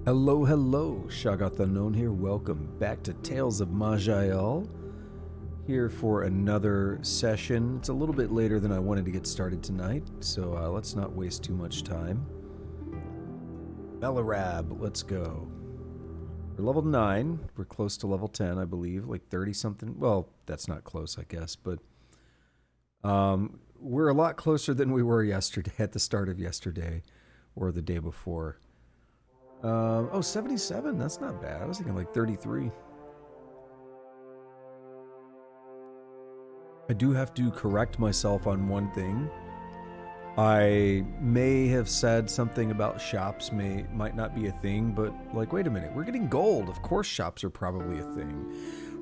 Hello, hello, Shagath Unknown here. Welcome back to Tales of Maj'Eyal. Here for another session. It's a little bit later than I wanted to get started tonight, so let's not waste too much time. Belarab, let's go. We're level 9. We're close to level 10, I believe. Like 30-something. Well, that's not close, I guess, but we're a lot closer than we were yesterday, at the start of yesterday, or the day before. 77, that's not bad. I was thinking like 33. I do have to correct myself on one thing. I may have said something about shops might not be a thing, but like, wait a minute, we're getting gold. Of course shops are probably a thing.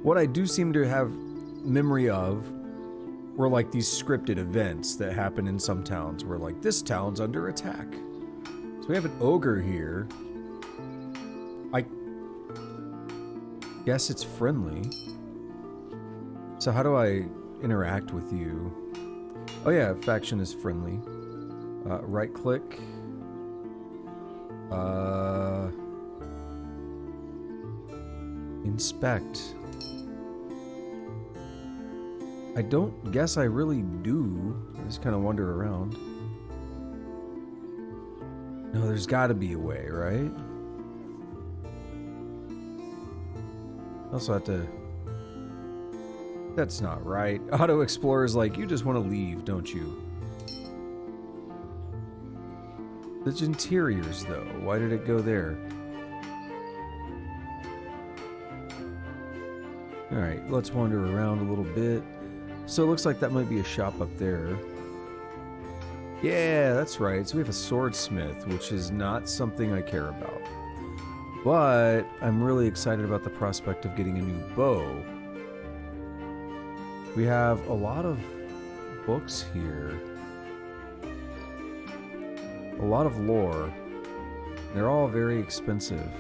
What I do seem to have memory of were like these scripted events that happen in some towns where like, this town's under attack. So we have an ogre here. I guess it's friendly. So how do I interact with you? Oh yeah, faction is friendly. Right click. Inspect. I don't guess I really do. I just kind of wander around. No, there's got to be a way, right? Also have to... That's not right. Auto Explorer is like, you just want to leave, don't you? The interiors, though. Why did it go there? Alright, let's wander around a little bit. So it looks like that might be a shop up there. Yeah, that's right. So we have a swordsmith, which is not something I care about. But I'm really excited about the prospect of getting a new bow. We have a lot of books here. A lot of lore. They're all very expensive.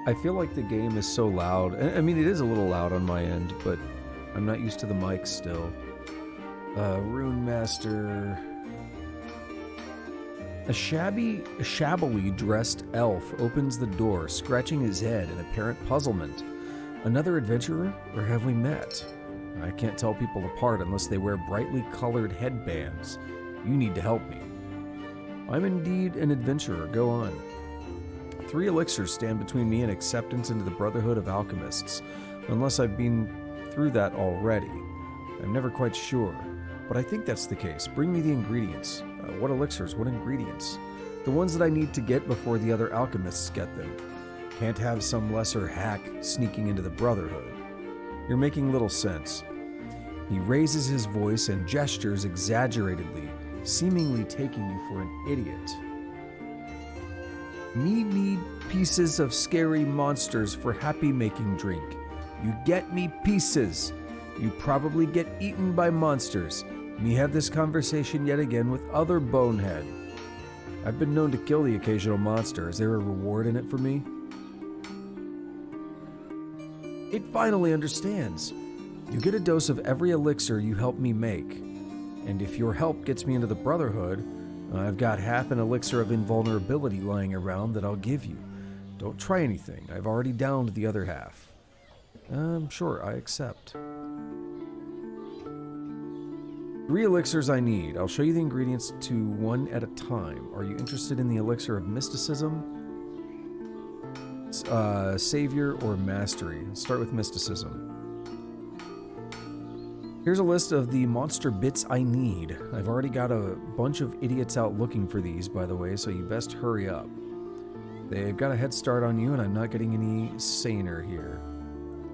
I feel like the game is so loud. I mean, it is a little loud on my end, but I'm not used to the mic still. Rune Master... A shabbily dressed elf opens the door, scratching his head in apparent puzzlement. Another adventurer, or have we met? I can't tell people apart unless they wear brightly colored headbands. You need to help me. I'm indeed an adventurer, go on. 3 elixirs stand between me and acceptance into the Brotherhood of Alchemists, unless I've been through that already. I'm never quite sure, but I think that's the case. Bring me the ingredients. What elixirs? What ingredients? The ones that I need to get before the other alchemists get them. Can't have some lesser hack sneaking into the Brotherhood. You're making little sense. He raises his voice and gestures exaggeratedly, seemingly taking you for an idiot. Me need pieces of scary monsters for happy-making drink. You get me pieces. You probably get eaten by monsters. Me have this conversation yet again with other bonehead. I've been known to kill the occasional monster. Is there a reward in it for me? It finally understands. You get a dose of every elixir you help me make. And if your help gets me into the Brotherhood, I've got half an elixir of invulnerability lying around that I'll give you. Don't try anything. I've already downed the other half. Sure, I accept. 3 elixirs I need. I'll show you the ingredients to one at a time. Are you interested in the elixir of mysticism, savior, or mastery? Let's start with mysticism. Here's a list of the monster bits I need. I've already got a bunch of idiots out looking for these, by the way, so you best hurry up. They've got a head start on you, and I'm not getting any saner here.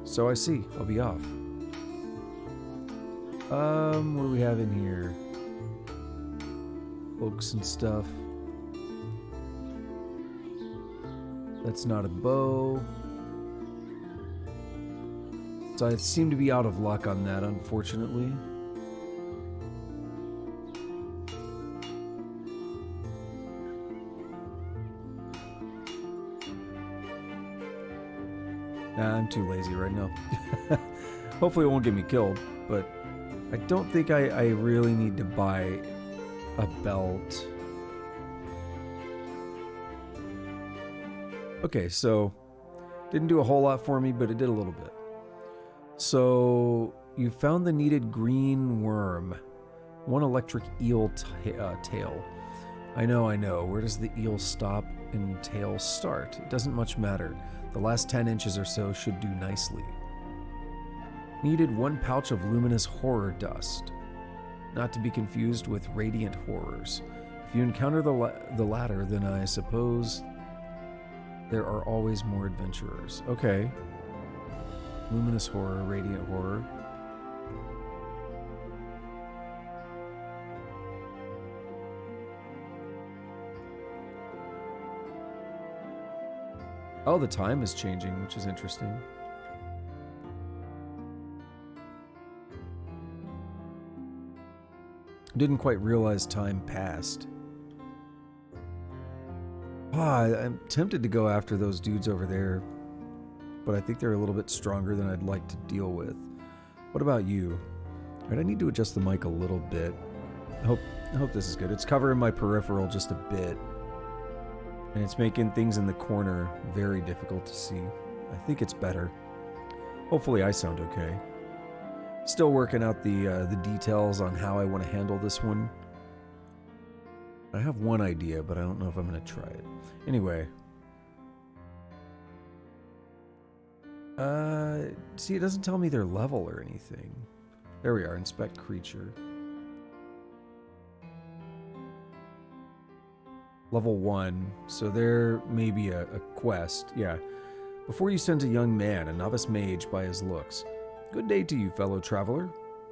So I see. I'll be off. What do we have in here? Books and stuff. That's not a bow. So I seem to be out of luck on that, unfortunately. Nah, I'm too lazy right now. Hopefully it won't get me killed, but I don't think I really need to buy a belt. Okay, so didn't do a whole lot for me, but it did a little bit. So you found the needed green worm. One electric eel tail. I know. Where does the eel stop and tail start? It doesn't much matter. The last 10 inches or so should do nicely. Needed 1 pouch of luminous horror dust. Not to be confused with radiant horrors. If you encounter the latter, then I suppose there are always more adventurers. Okay. Luminous horror, radiant horror. Oh, the time is changing, which is interesting. Didn't quite realize time passed. I'm tempted to go after those dudes over there, but I think they're a little bit stronger than I'd like to deal with. What about you? All right, I need to adjust the mic a little bit. I hope this is good. It's covering my peripheral just a bit, and it's making things in the corner very difficult to see. I think it's better. Hopefully I sound okay. Still working out the details on how I want to handle this one. I have one idea, but I don't know if I'm going to try it. Anyway. See, it doesn't tell me their level or anything. There we are, inspect creature. Level 1, so there may be a quest, yeah. Before you send a young man, a novice mage by his looks. Good day to you, fellow traveler.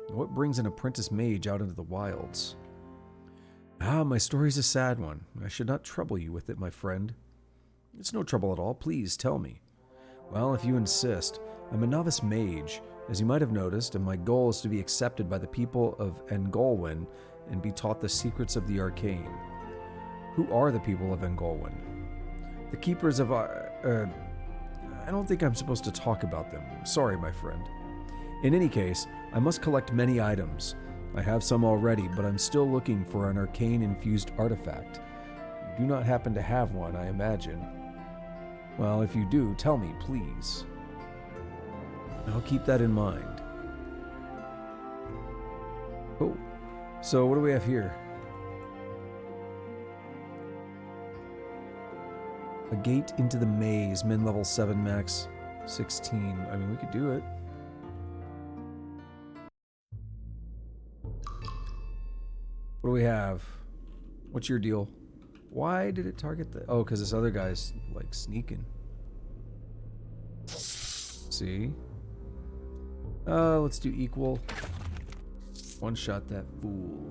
What brings an apprentice mage out into the wilds? Ah, my story's a sad one. I should not trouble you with it, my friend. It's no trouble at all, please tell me. Well, if you insist, I'm a novice mage, as you might have noticed, and my goal is to be accepted by the people of Engolwyn and be taught the secrets of the arcane. Who are the people of Engolwyn? The keepers of I don't think I'm supposed to talk about them. Sorry, my friend. In any case, I must collect many items. I have some already, but I'm still looking for an arcane-infused artifact. You do not happen to have one, I imagine. Well, if you do, tell me, please. I'll keep that in mind. Oh, so what do we have here? A gate into the maze, min level 7, max 16. I mean, we could do it. What do we have? What's your deal? Why did it target the... Oh, because this other guy's, like, sneaking. See? Let's do equal. One-shot that fool.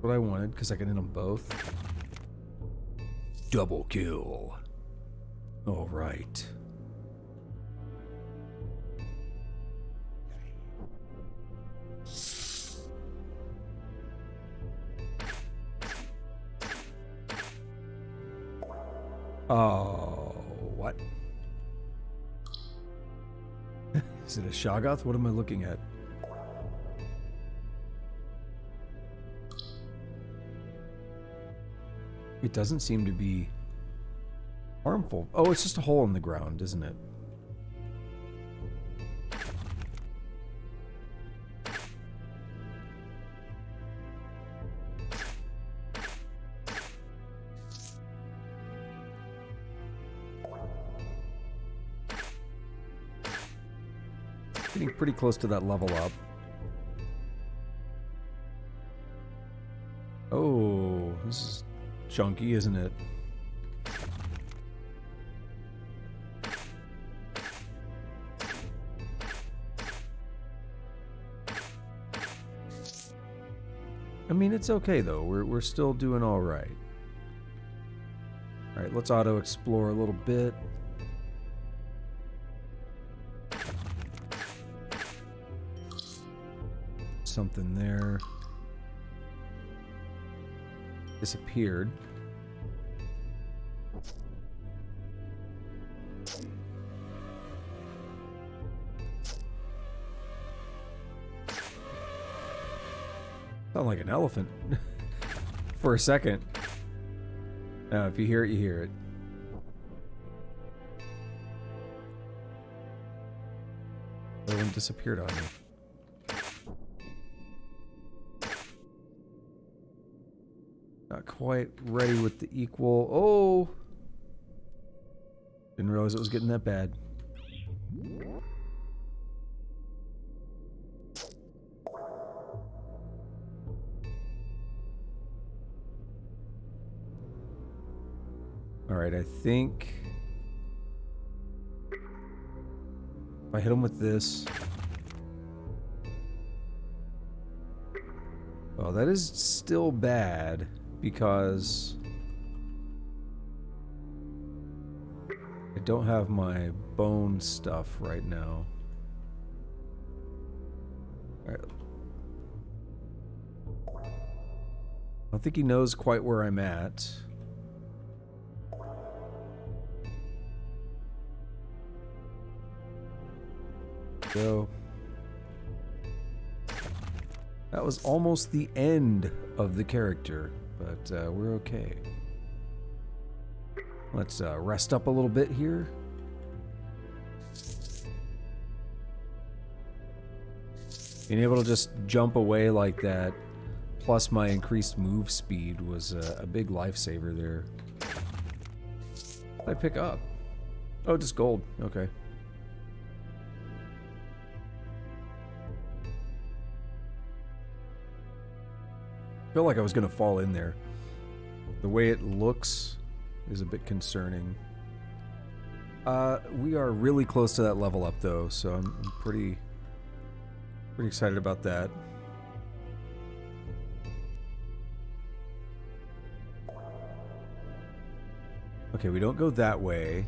What I wanted, because I can hit them both. Double kill. All right. Oh, what? Is it a Shoggoth? What am I looking at? It doesn't seem to be harmful. Oh, it's just a hole in the ground, isn't it? Getting pretty close to that level up. Oh, this is chunky, isn't it? I mean, it's okay though. We're still doing all right. All right, let's auto explore a little bit. Something there. Sound like an elephant. For a second. If you hear it, you hear it. The one disappeared on me. Not quite ready with the equal. Oh! Didn't realize it was getting that bad. Alright, I think if I hit him with this. Well, that is still bad because I don't have my bone stuff right now. Alright. I don't think he knows quite where I'm at. So that was almost the end of the character, but we're okay. Let's rest up a little bit here. Being able to just jump away like that, plus my increased move speed, was a big lifesaver there. What did I pick up? Oh, just gold. Okay. I feel like I was going to fall in there. The way it looks is a bit concerning. We are really close to that level up, though, so I'm pretty excited about that. Okay, we don't go that way.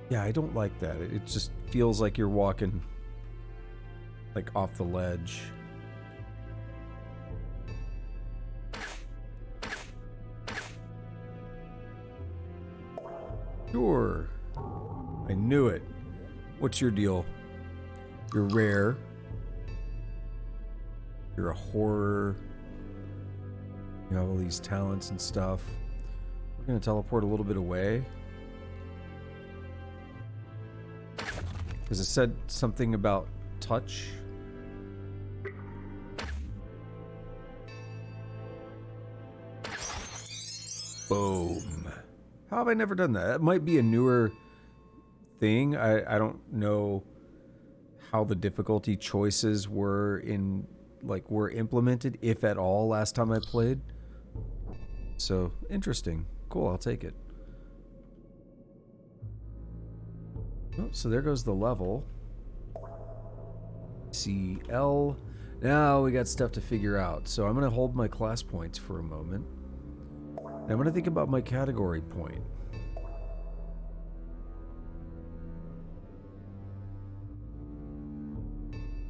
Yeah, I don't like that. It just feels like you're walking like off the ledge. Sure. I knew it. What's your deal? You're rare. You're a horror. You have all these talents and stuff. We're gonna teleport a little bit away. Because it said something about touch. Boom. How have I never done that? That might be a newer thing. I don't know how the difficulty choices were implemented, if at all, last time I played. So, interesting. Cool, I'll take it. Oh, so there goes the level. CL. Now we got stuff to figure out. So I'm going to hold my class points for a moment. And I'm going to think about my category point.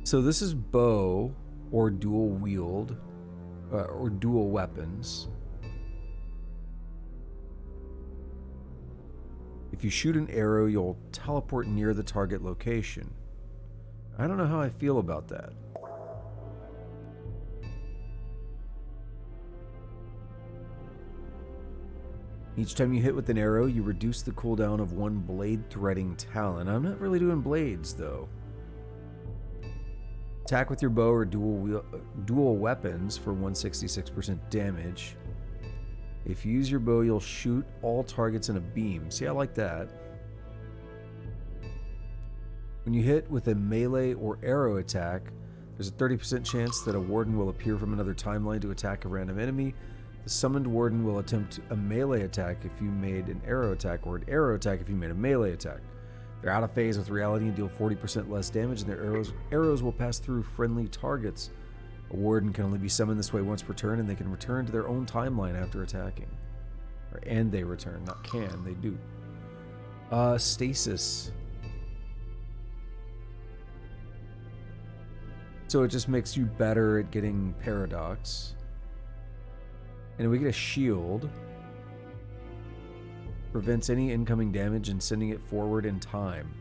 So this is bow or dual wield or dual weapons. If you shoot an arrow, you'll teleport near the target location. I don't know how I feel about that. Each time you hit with an arrow, you reduce the cooldown of one blade threading talent. I'm not really doing blades, though. Attack with your bow or dual weapons for 166% damage. If you use your bow, you'll shoot all targets in a beam. See, I like that. When you hit with a melee or arrow attack, there's a 30% chance that a warden will appear from another timeline to attack a random enemy. The summoned warden will attempt a melee attack if you made an arrow attack, or an arrow attack if you made a melee attack. They're out of phase with reality and deal 40% less damage, and their arrows will pass through friendly targets. A warden can only be summoned this way once per turn, and they can return to their own timeline after attacking. And they return, not can, they do. Stasis. So it just makes you better at getting paradox. And we get a shield. Prevents any incoming damage and sending it forward in time.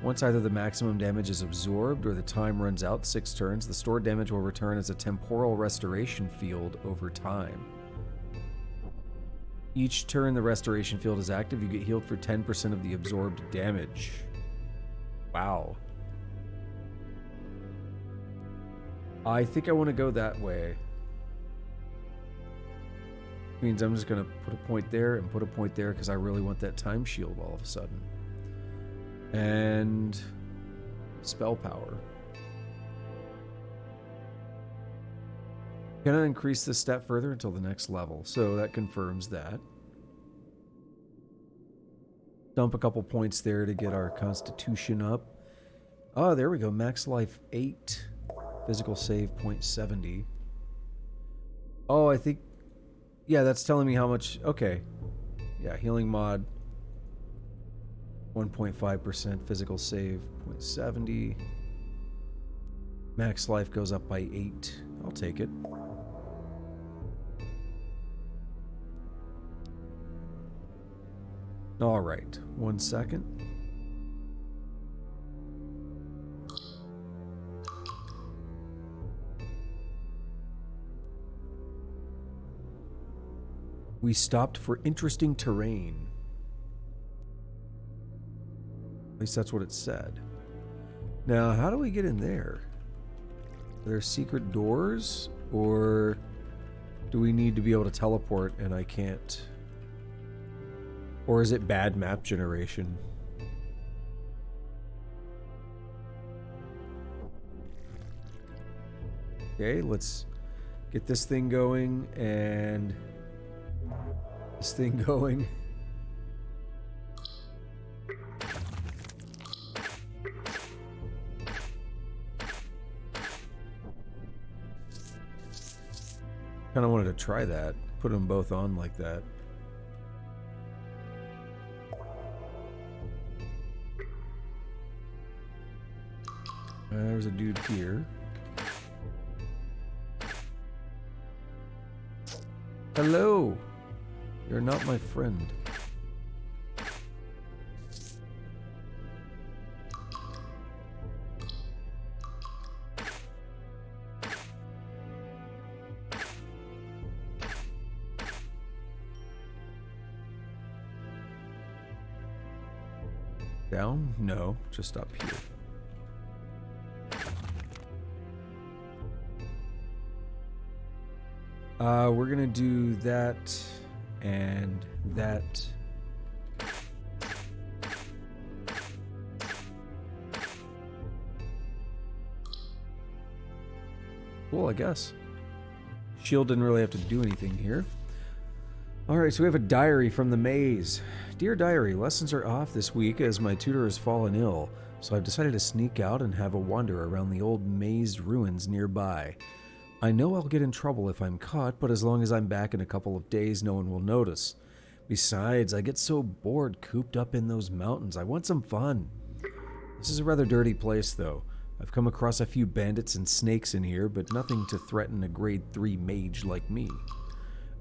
Once either the maximum damage is absorbed or the time runs out 6 turns, the stored damage will return as a temporal restoration field over time. Each turn the restoration field is active, you get healed for 10% of the absorbed damage. Wow. I think I want to go that way. Means I'm just going to put a point there and put a point there because I really want that time shield all of a sudden. And spell power. Can I increase this stat further until the next level? So that confirms that. Dump a couple points there to get our constitution up. Oh, there we go. Max life 8. Physical save 0.70. Oh, I think... Yeah, that's telling me how much... Okay. Yeah, healing mod. 1.5%. Physical save 0.70. Max life goes up by 8. I'll take it. All right. 1 second. We stopped for interesting terrain. At least that's what it said. Now, how do we get in there? Are there secret doors? Or do we need to be able to teleport and I can't? Or is it bad map generation? Okay, let's get this thing going and this thing going. Kind of wanted to try that. Put them both on like that. There's a dude here. Hello. You're not my friend. Down? No, just up here. We're gonna do that and that. Cool, I guess. Shield didn't really have to do anything here. Alright, so we have a diary from the maze. Dear diary, lessons are off this week as my tutor has fallen ill, so I've decided to sneak out and have a wander around the old maze ruins nearby. I know I'll get in trouble if I'm caught, but as long as I'm back in a couple of days, no one will notice. Besides, I get so bored cooped up in those mountains. I want some fun. This is a rather dirty place, though. I've come across a few bandits and snakes in here, but nothing to threaten a grade 3 mage like me.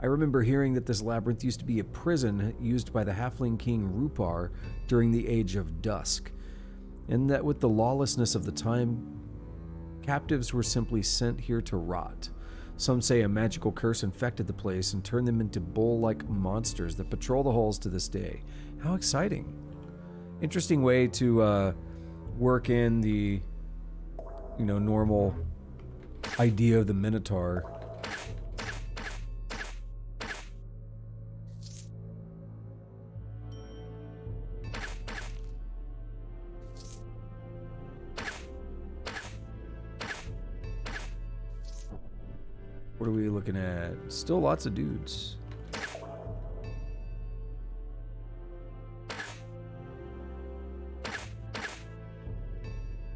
I remember hearing that this labyrinth used to be a prison used by the halfling king Rupar during the Age of Dusk, and that with the lawlessness of the time, captives were simply sent here to rot. Some say a magical curse infected the place and turned them into bull-like monsters that patrol the halls to this day. How exciting. Interesting way to work in the, normal idea of the Minotaur. What are we looking at? Still lots of dudes.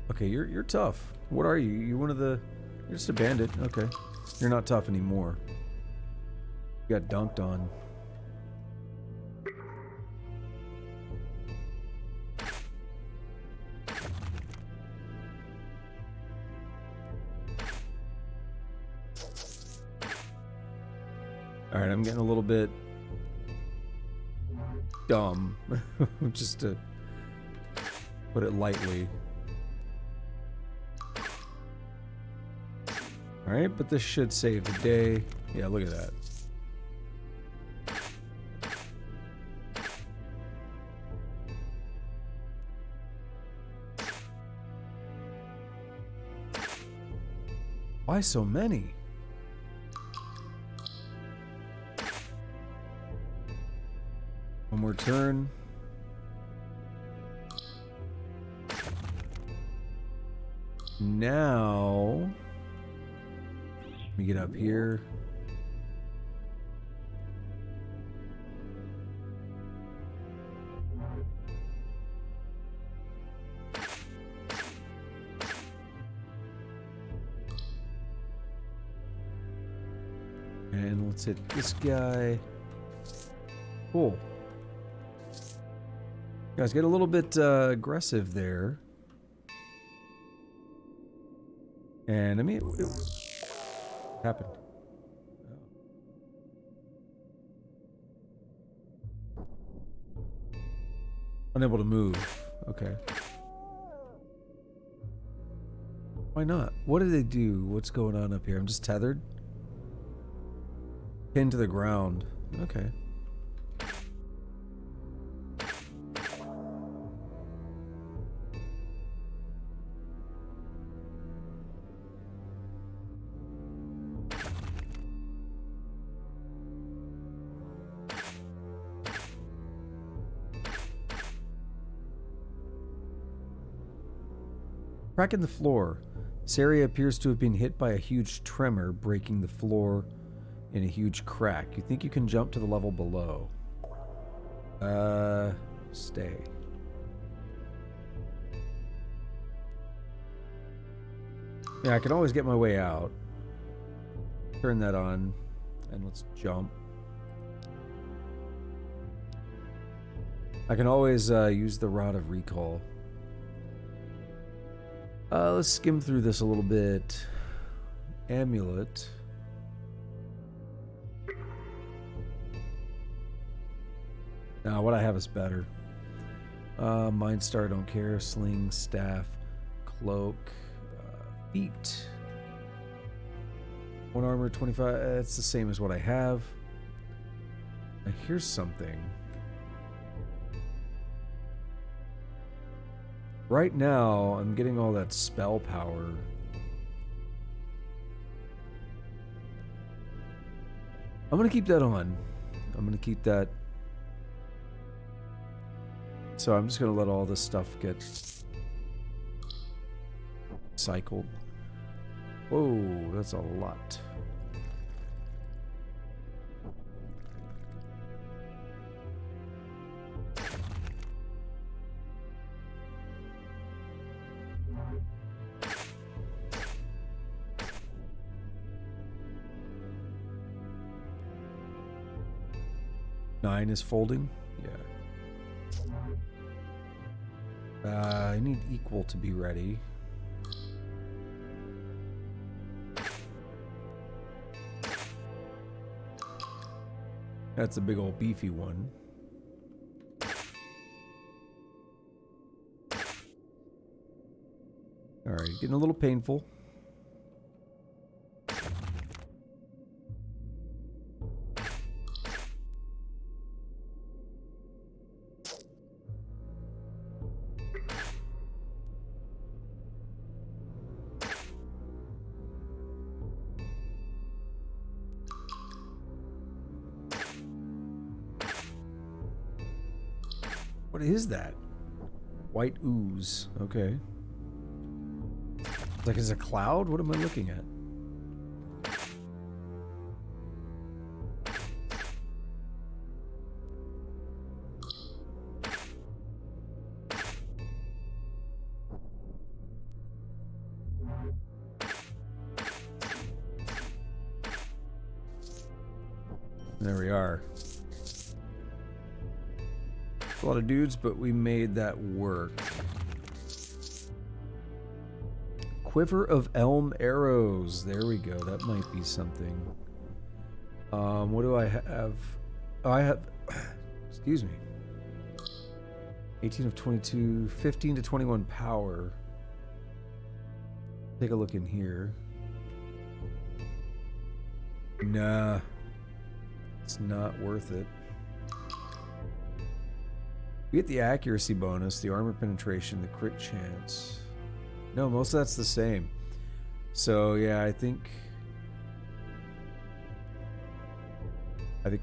Okay, you're tough. What are you? You're one of the... You're just a bandit. Okay. You're not tough anymore. You got dunked on. Alright, I'm getting a little bit dumb. Just to Put it lightly. Alright, but this should save the day. Yeah, look at that. Why so many? One more turn. Now, let me get up here. And let's hit this guy. Cool. Guys, get a little bit aggressive there. And I mean, it happened. Oh. Unable to move. Okay. Why not? What do they do? What's going on up here? I'm just tethered. Pinned to the ground. Okay. Crack in the floor. This area appears to have been hit by a huge tremor, breaking the floor in a huge crack. You think you can jump to the level below? Stay. Yeah, I can always get my way out. Turn that on, and let's jump. I can always use the Rod of Recall. Let's skim through this a little bit. Amulet. Now, what I have is better. Mind Star, don't care. Sling, staff, cloak, feet. 1 armor, 25. It's the same as what I have. Now, here's something. Right now, I'm getting all that spell power. I'm going to keep that on. I'm going to keep that. So I'm just going to let all this stuff get cycled. Whoa, that's a lot. Nine is folding? Yeah. I need equal to be ready. That's a big old beefy one. Alright, getting a little painful. What is that? White ooze. Okay. It's like, is it a cloud? What am I looking at? There we are. A lot of dudes, but we made that work. Quiver of Elm Arrows. There we go. That might be something. What do I have? Oh, I have... Excuse me. 18 of 22, 15 to 21 power. Take a look in here. Nah, it's not worth it. We get the accuracy bonus, the armor penetration, the crit chance. No, most of that's the same. So yeah, I think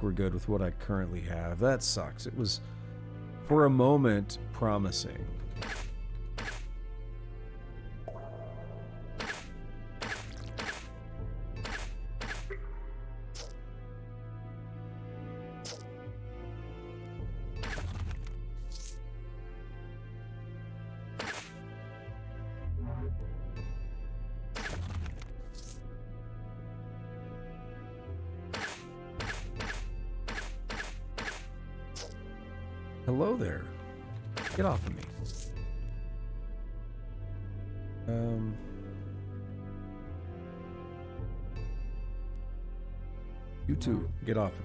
we're good with what I currently have. That sucks. It was, for a moment, promising. Hello there. Get off of me. You two, get off of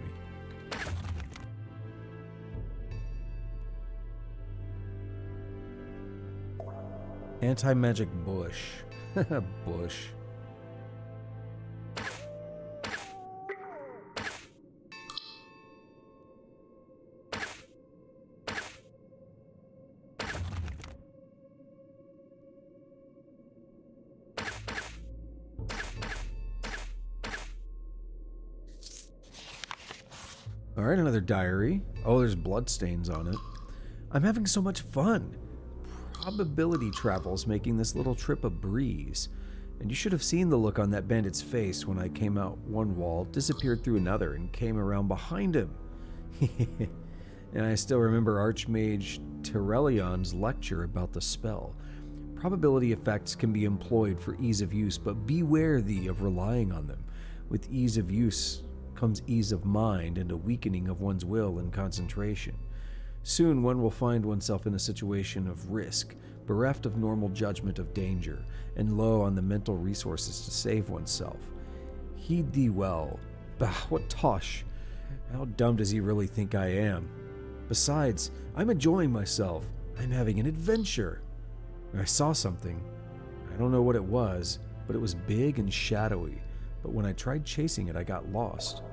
me. Anti-magic bush. Bush. Alright, another diary. Oh, there's bloodstains on it. I'm having so much fun. Probability travel's making this little trip a breeze. And you should have seen the look on that bandit's face when I came out one wall, disappeared through another, and came around behind him. And I still remember Archmage Terellion's lecture about the spell. Probability effects can be employed for ease of use, but beware thee of relying on them. With ease of use comes ease of mind and a weakening of one's will and concentration. Soon one will find oneself in a situation of risk, bereft of normal judgment of danger, and low on the mental resources to save oneself. Heed thee well. Bah, what tosh! How dumb does he really think I am? Besides, I'm enjoying myself. I'm having an adventure. I saw something. I don't know what it was, but it was big and shadowy. But when I tried chasing it, I got lost.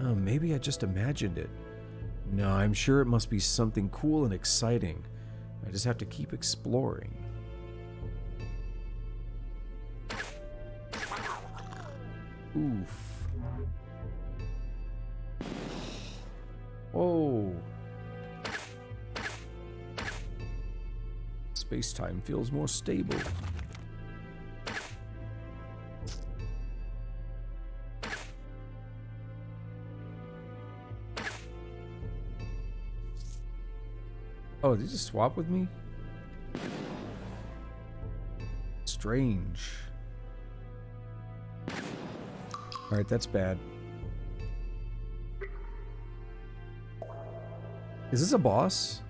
Oh, maybe I just imagined it. No, I'm sure it must be something cool and exciting. I just have to keep exploring. Oof. Whoa. Space-time feels more stable. Oh, did you just swap with me? Strange. Alright, that's bad. Is this a boss?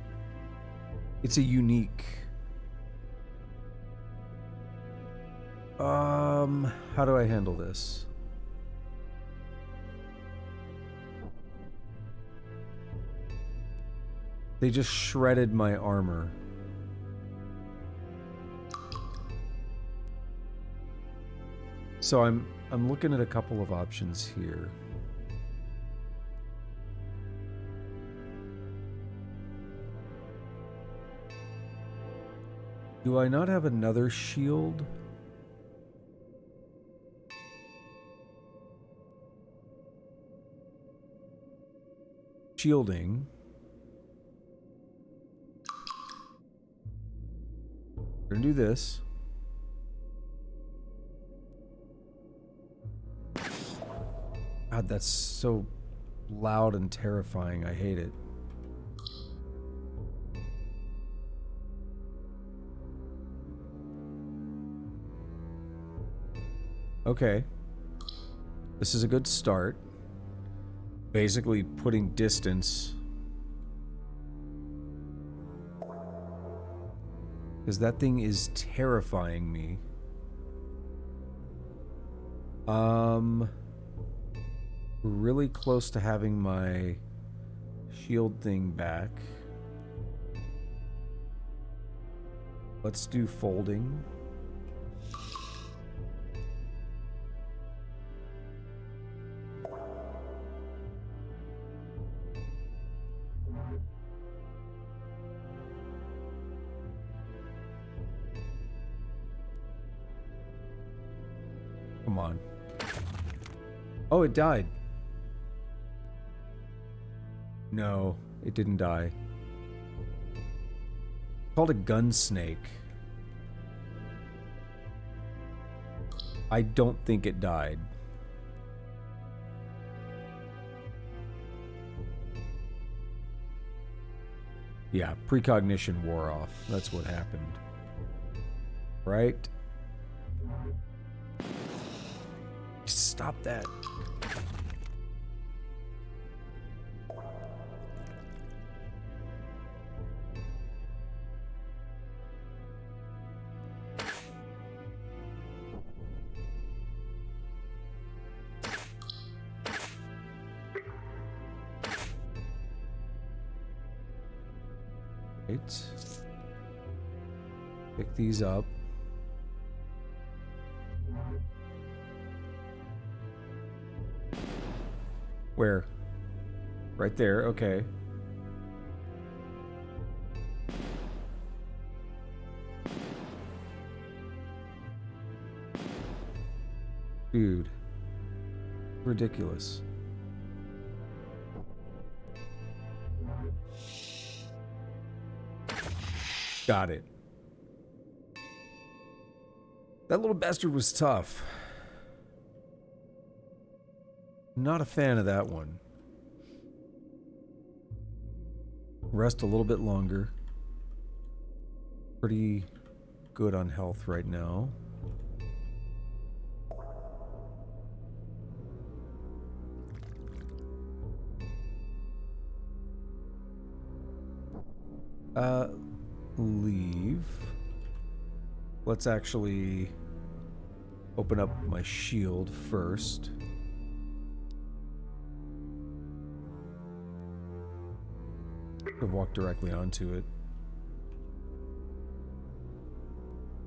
It's a unique. How do I handle this? They just shredded my armor. So I'm looking at a couple of options here. Do I not have another shield? Shielding. We're gonna do this. God, that's so loud and terrifying. I hate it. Okay. This is a good start. Basically putting distance. Because that thing is terrifying me. We're really close to having my shield thing back. Let's do folding. Come on. Oh, it died. No, it didn't die. It's called a gun snake. I don't think it died. Yeah, precognition wore off. That's what happened. Right? Stop that. Right. Pick these up. Where? Right there, okay. Dude. Ridiculous. Got it. That little bastard was tough. Not a fan of that one. Rest a little bit longer. Pretty good on health right now. Leave. Let's actually open up my shield first. Could walk directly onto it.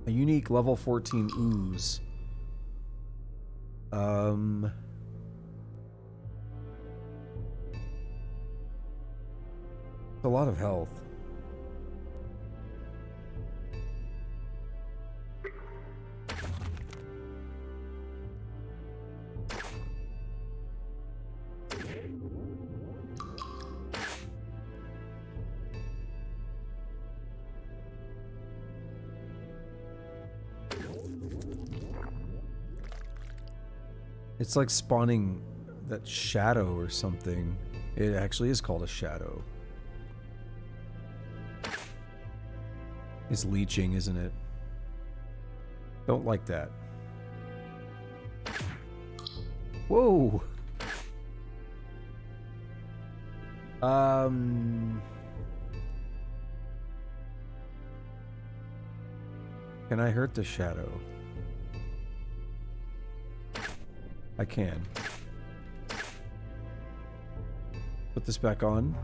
A unique level 14 ooze. A lot of health. It's like spawning that shadow or something. It actually is called a shadow. It's leeching, isn't it? Don't like that. Whoa! Can I hurt the shadow? I can. Put this back on.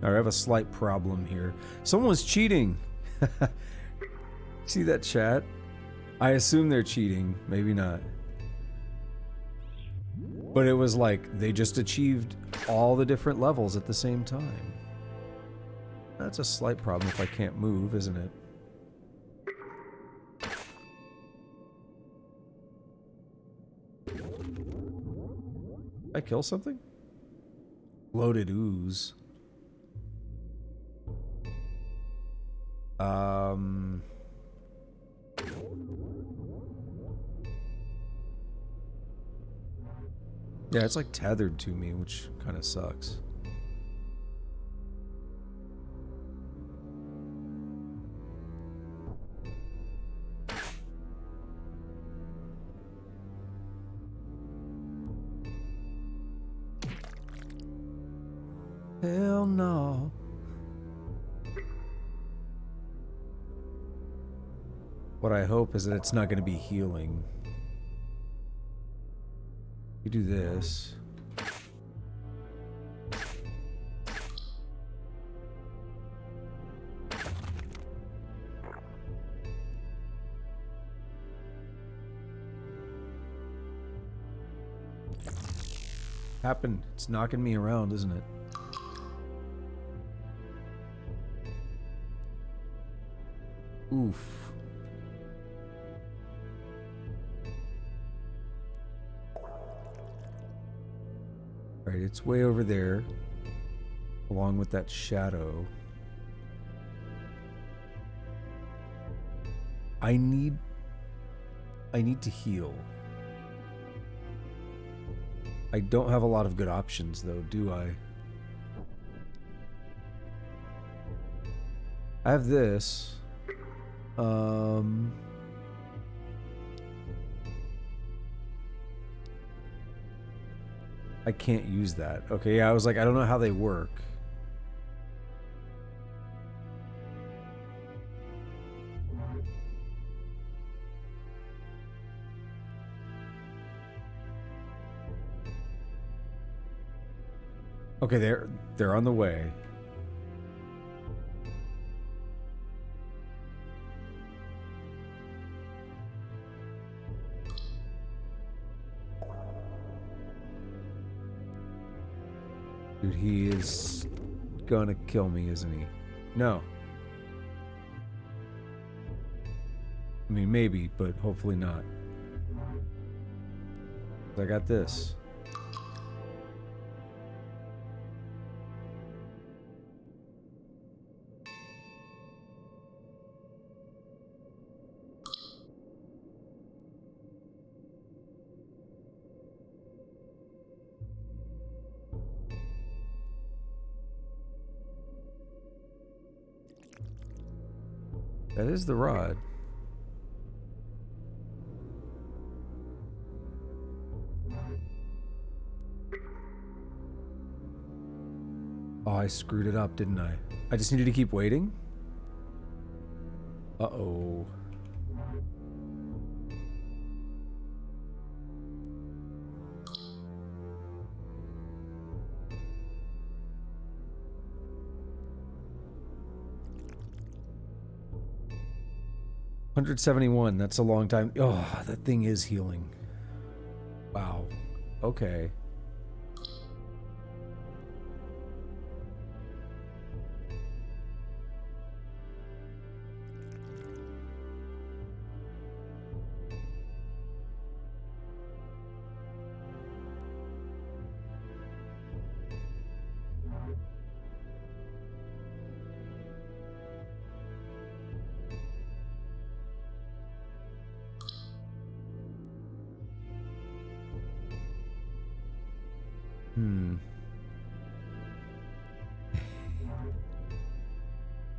I have a slight problem here. Someone's cheating. See that chat? I assume they're cheating. Maybe not. But it was like they just achieved all the different levels at the same time. That's a slight problem if I can't move, isn't it? Did I kill something? Loaded ooze. Yeah, it's like tethered to me, which kind of sucks. hell no. What I hope is that it's not going to be healing. You do this. Happened. It's knocking me around, isn't it? Oof. Alright, it's way over there, along with that shadow. I need to heal. I don't have a lot of good options, though, do I? I have this. I can't use that. Okay, yeah, I was like, I don't know how they work. Okay, they're on the way. Dude, he is gonna kill me, isn't he? No. I mean, maybe, but hopefully not. I got this. That is the rod. Oh, I screwed it up, didn't I? I just needed to keep waiting? Uh-oh. $171, that's a long time. Oh, that thing is healing. Wow. Okay.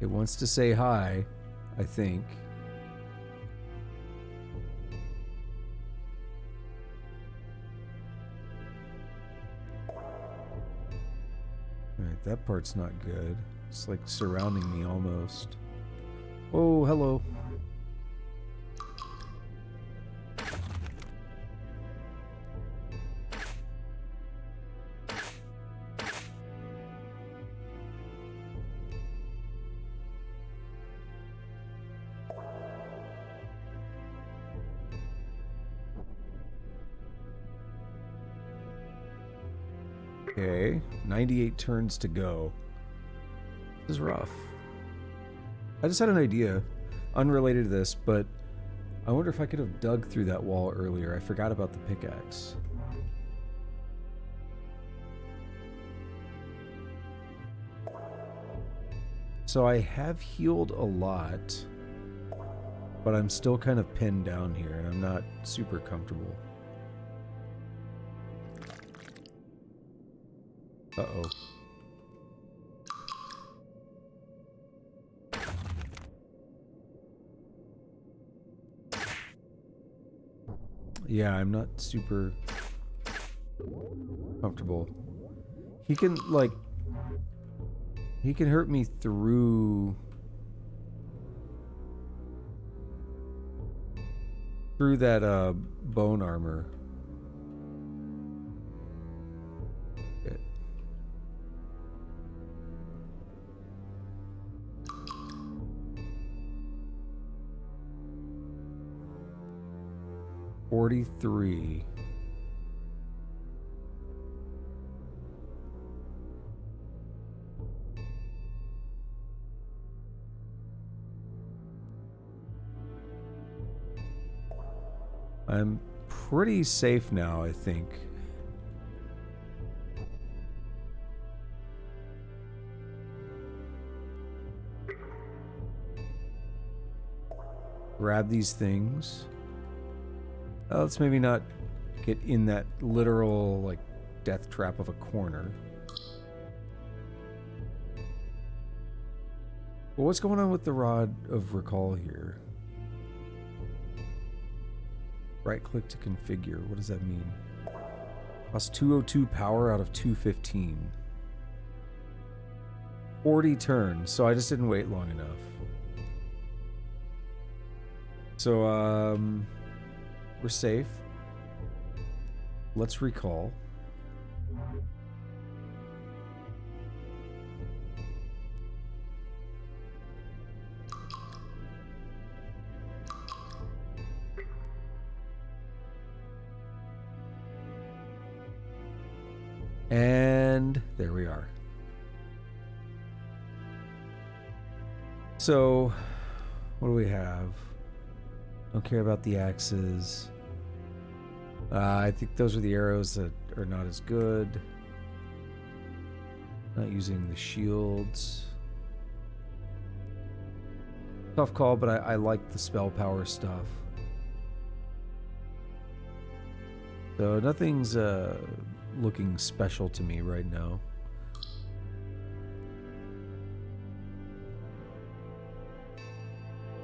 It wants to say hi, I think. Alright, that part's not good. It's like surrounding me almost. Oh, hello. Okay, 98 turns to go. This is rough. I just had an idea, unrelated to this, but I wonder if I could have dug through that wall earlier. I forgot about the pickaxe. So I have healed a lot, but I'm still kind of pinned down here, and I'm not super comfortable. Uh-oh. Yeah, I'm not super comfortable. He can, like, He can hurt me through that bone armor. Okay. $43. I'm pretty safe now, I think. Grab these things. Let's maybe not get in that literal, like, death trap of a corner. Well, what's going on with the Rod of Recall here? Right-click to configure. What does that mean? Plus 202 power out of 215. 40 turns, so I just didn't wait long enough. So, we're safe. Let's recall. And there we are. So, what do we have? Don't care about the axes. I think those are the arrows that are not as good. Not using the shields. Tough call, but I like the spell power stuff. So nothing's looking special to me right now.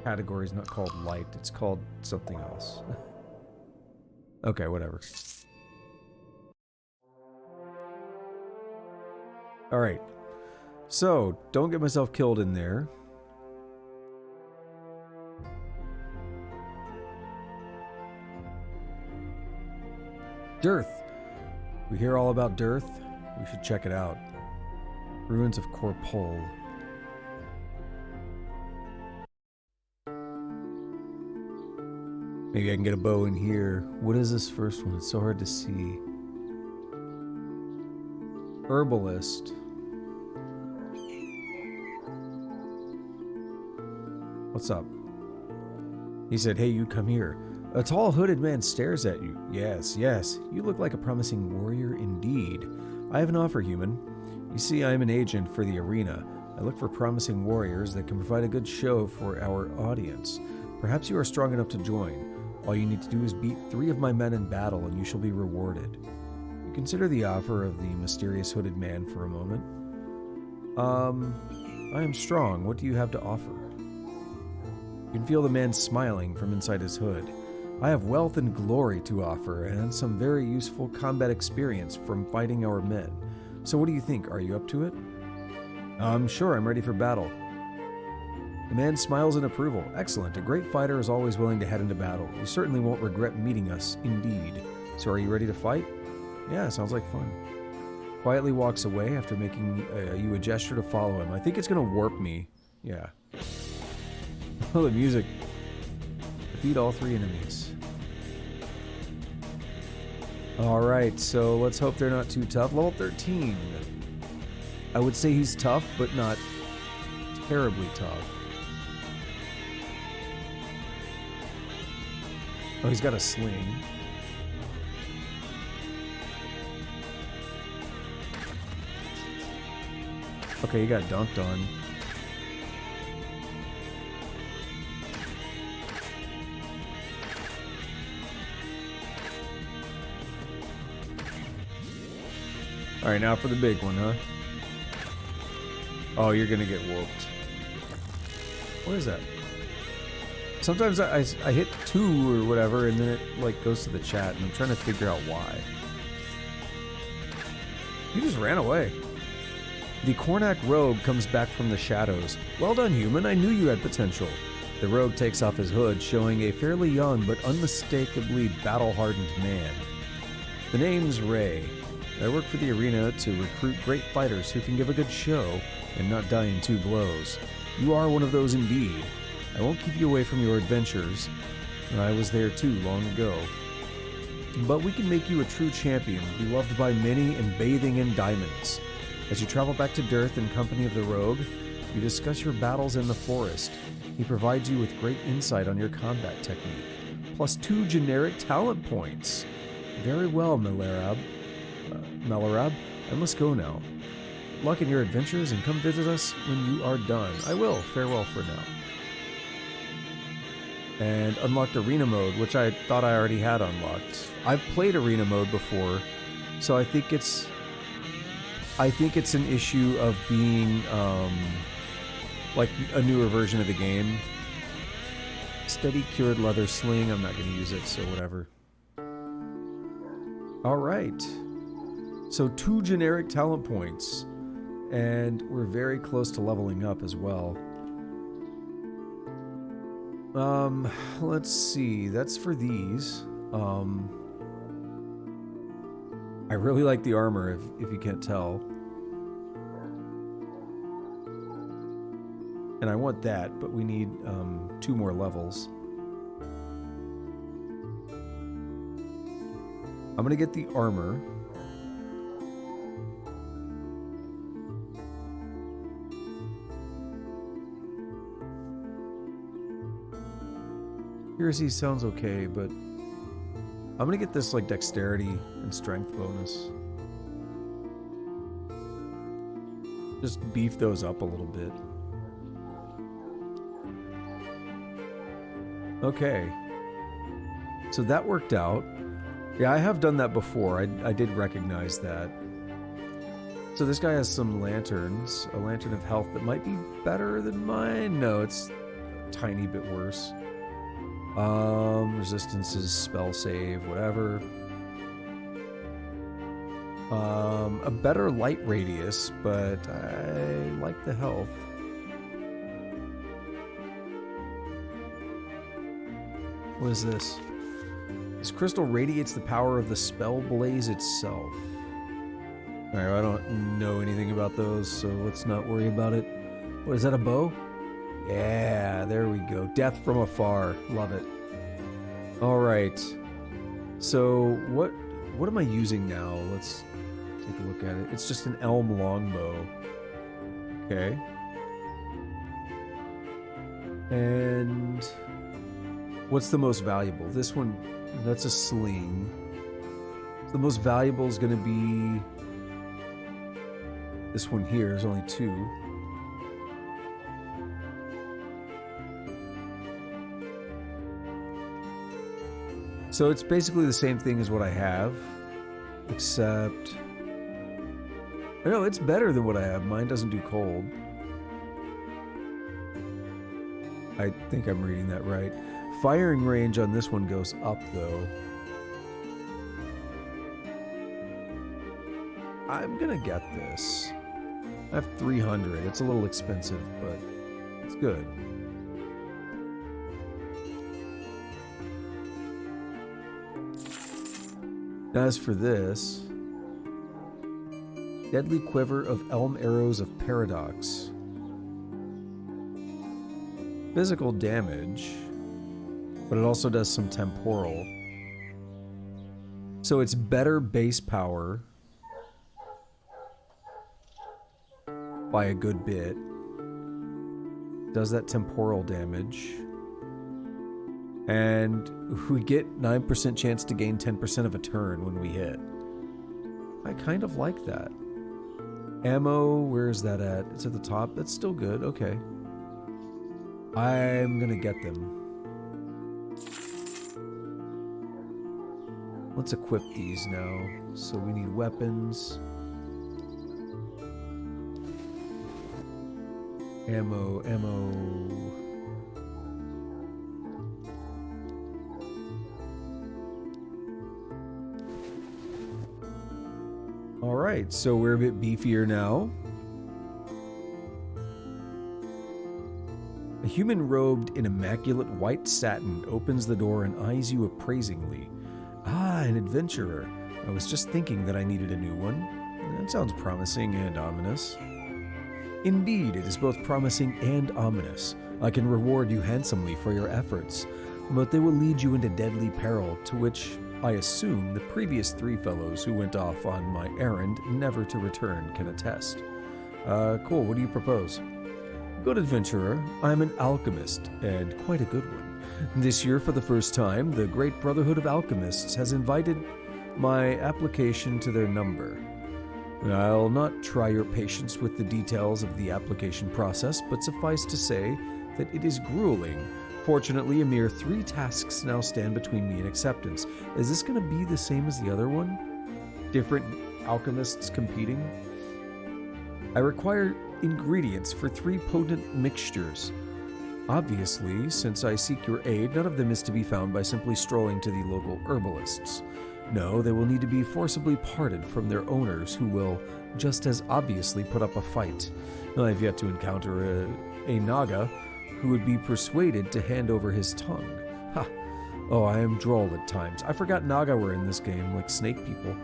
Category is not called light, it's called something else. Okay, whatever. Alright. So, don't get myself killed in there. Dearth. We hear all about Dearth. We should check it out. Ruins of Corpol. Maybe I can get a bow in here. What is this first one? It's so hard to see. Herbalist. What's up? He said, hey, you come here. A tall hooded man stares at you. Yes, yes, you look like a promising warrior indeed. I have an offer, human. You see, I am an agent for the arena. I look for promising warriors that can provide a good show for our audience. Perhaps you are strong enough to join. All you need to do is beat 3 of my men in battle and you shall be rewarded. You consider the offer of the mysterious hooded man for a moment. I am strong. What do you have to offer? You can feel the man smiling from inside his hood. I have wealth and glory to offer and some very useful combat experience from fighting our men. So what do you think? Are you up to it? Sure, I'm ready for battle. The man smiles in approval. Excellent. A great fighter is always willing to head into battle. You certainly won't regret meeting us, indeed. So are you ready to fight? Yeah, sounds like fun. Quietly walks away after making you a gesture to follow him. I think it's going to warp me. Yeah. Oh, the music. Defeat all 3 enemies. Alright, so let's hope they're not too tough. Level 13. I would say he's tough, but not terribly tough. Oh, he's got a sling. Okay, he got dunked on. Alright, now for the big one, huh? Oh, you're gonna get whooped. What is that? Sometimes I hit 2 or whatever, and then it like goes to the chat, and I'm trying to figure out why. You just ran away. The Kornak rogue comes back from the shadows. Well done, human. I knew you had potential. The rogue takes off his hood, showing a fairly young but unmistakably battle-hardened man. The name's Ray. I work for the arena to recruit great fighters who can give a good show and not die in 2 blows. You are one of those indeed. I won't keep you away from your adventures. I was there too long ago. But we can make you a true champion, beloved by many and bathing in diamonds. As you travel back to Dearth in company of the rogue, you discuss your battles in the forest. He provides you with great insight on your combat technique, plus 2 generic talent points. Very well, Malarab. I must go now. Luck in your adventures and come visit us when you are done. I will. Farewell for now. And unlocked arena mode, which I thought I already had unlocked. I've played arena mode before, so I think it's an issue of being like a newer version of the game. Steady cured leather sling. I'm not going to use it, so whatever. All right. So 2 generic talent points, and we're very close to leveling up as well. Let's see. That's for these. I really like the armor, if you can't tell. And I want that, but we need 2 more levels. I'm gonna get the armor. Accuracy sounds okay, but I'm gonna get this like dexterity and strength bonus. Just beef those up a little bit. Okay. So that worked out. Yeah, I have done that before. I did recognize that. So this guy has some lanterns. A lantern of health that might be better than mine. No, it's a tiny bit worse. Resistances, spell save, whatever. A better light radius, but I like the health. What is this? This crystal radiates the power of the spell blaze itself. Alright, well, I don't know anything about those, so let's not worry about it. What, is that a bow? Yeah, there we go. Death from afar. Love it. Alright. So, what am I using now? Let's take a look at it. It's just an elm longbow. Okay. And what's the most valuable? This one, that's a sling. The most valuable is going to be this one here. There's only 2. So it's basically the same thing as what I have, except no, it's better than what I have. Mine doesn't do cold. I think I'm reading that right. Firing range on this one goes up, though. I'm gonna get this. I have 300. It's a little expensive, but it's good. As for this, Deadly Quiver of Elm Arrows of Paradox. Physical damage, but it also does some temporal. So it's better base power by a good bit. Does that temporal damage. And we get 9% chance to gain 10% of a turn when we hit. I kind of like that. Ammo, where is that at? It's at the top. That's still good. Okay. I'm gonna get them. Let's equip these now. So we need weapons. Ammo. Alright, so we're a bit beefier now. human robed in immaculate white satin opens the door and eyes you appraisingly. Ah, an adventurer. I was just thinking that I needed a new one. That sounds promising and ominous. Indeed, it is both promising and ominous. I can reward you handsomely for your efforts, but they will lead you into deadly peril, to which I assume the previous 3 fellows who went off on my errand never to return can attest. Cool, what do you propose? Good adventurer, I'm an alchemist, and quite a good one. This year, for the first time, the Great Brotherhood of Alchemists has invited my application to their number. I'll not try your patience with the details of the application process, but suffice to say that it is grueling. Fortunately, a mere 3 tasks now stand between me and acceptance. Is this going to be the same as the other one? Different alchemists competing? I require ingredients for 3 potent mixtures. Obviously, since I seek your aid, none of them is to be found by simply strolling to the local herbalists. No, they will need to be forcibly parted from their owners, who will just as obviously put up a fight. I've yet to encounter a Naga who would be persuaded to hand over his tongue. Ha! Oh, I am droll at times. I forgot Naga were in this game, like snake people.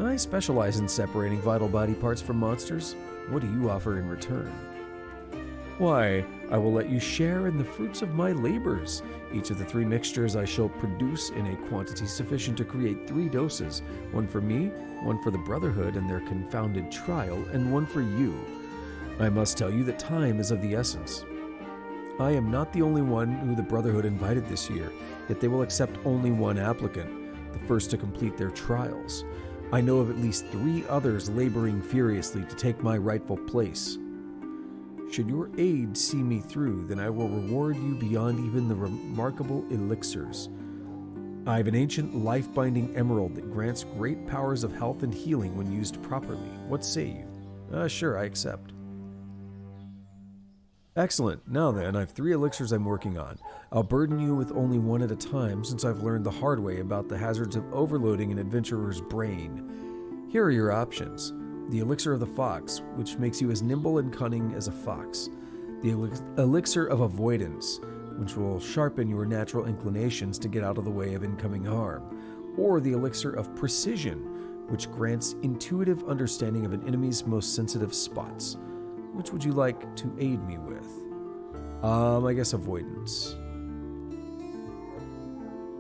I specialize in separating vital body parts from monsters. What do you offer in return? Why, I will let you share in the fruits of my labors. Each of the 3 mixtures I shall produce in a quantity sufficient to create 3 doses. 1 for me, 1 for the Brotherhood and their confounded trial, and 1 for you. I must tell you that time is of the essence. I am not the only one who the Brotherhood invited this year, yet they will accept only 1 applicant, the first to complete their trials. I know of at least 3 others laboring furiously to take my rightful place. Should your aid see me through, then I will reward you beyond even the remarkable elixirs. I have an ancient life-binding emerald that grants great powers of health and healing when used properly. What say you? Sure, I accept. Excellent. Now then, I have 3 elixirs I'm working on. I'll burden you with only 1 at a time, since I've learned the hard way about the hazards of overloading an adventurer's brain. Here are your options. The elixir of the fox, which makes you as nimble and cunning as a fox. The elixir of avoidance, which will sharpen your natural inclinations to get out of the way of incoming harm. Or the elixir of precision, which grants intuitive understanding of an enemy's most sensitive spots. Which would you like to aid me with? I guess avoidance.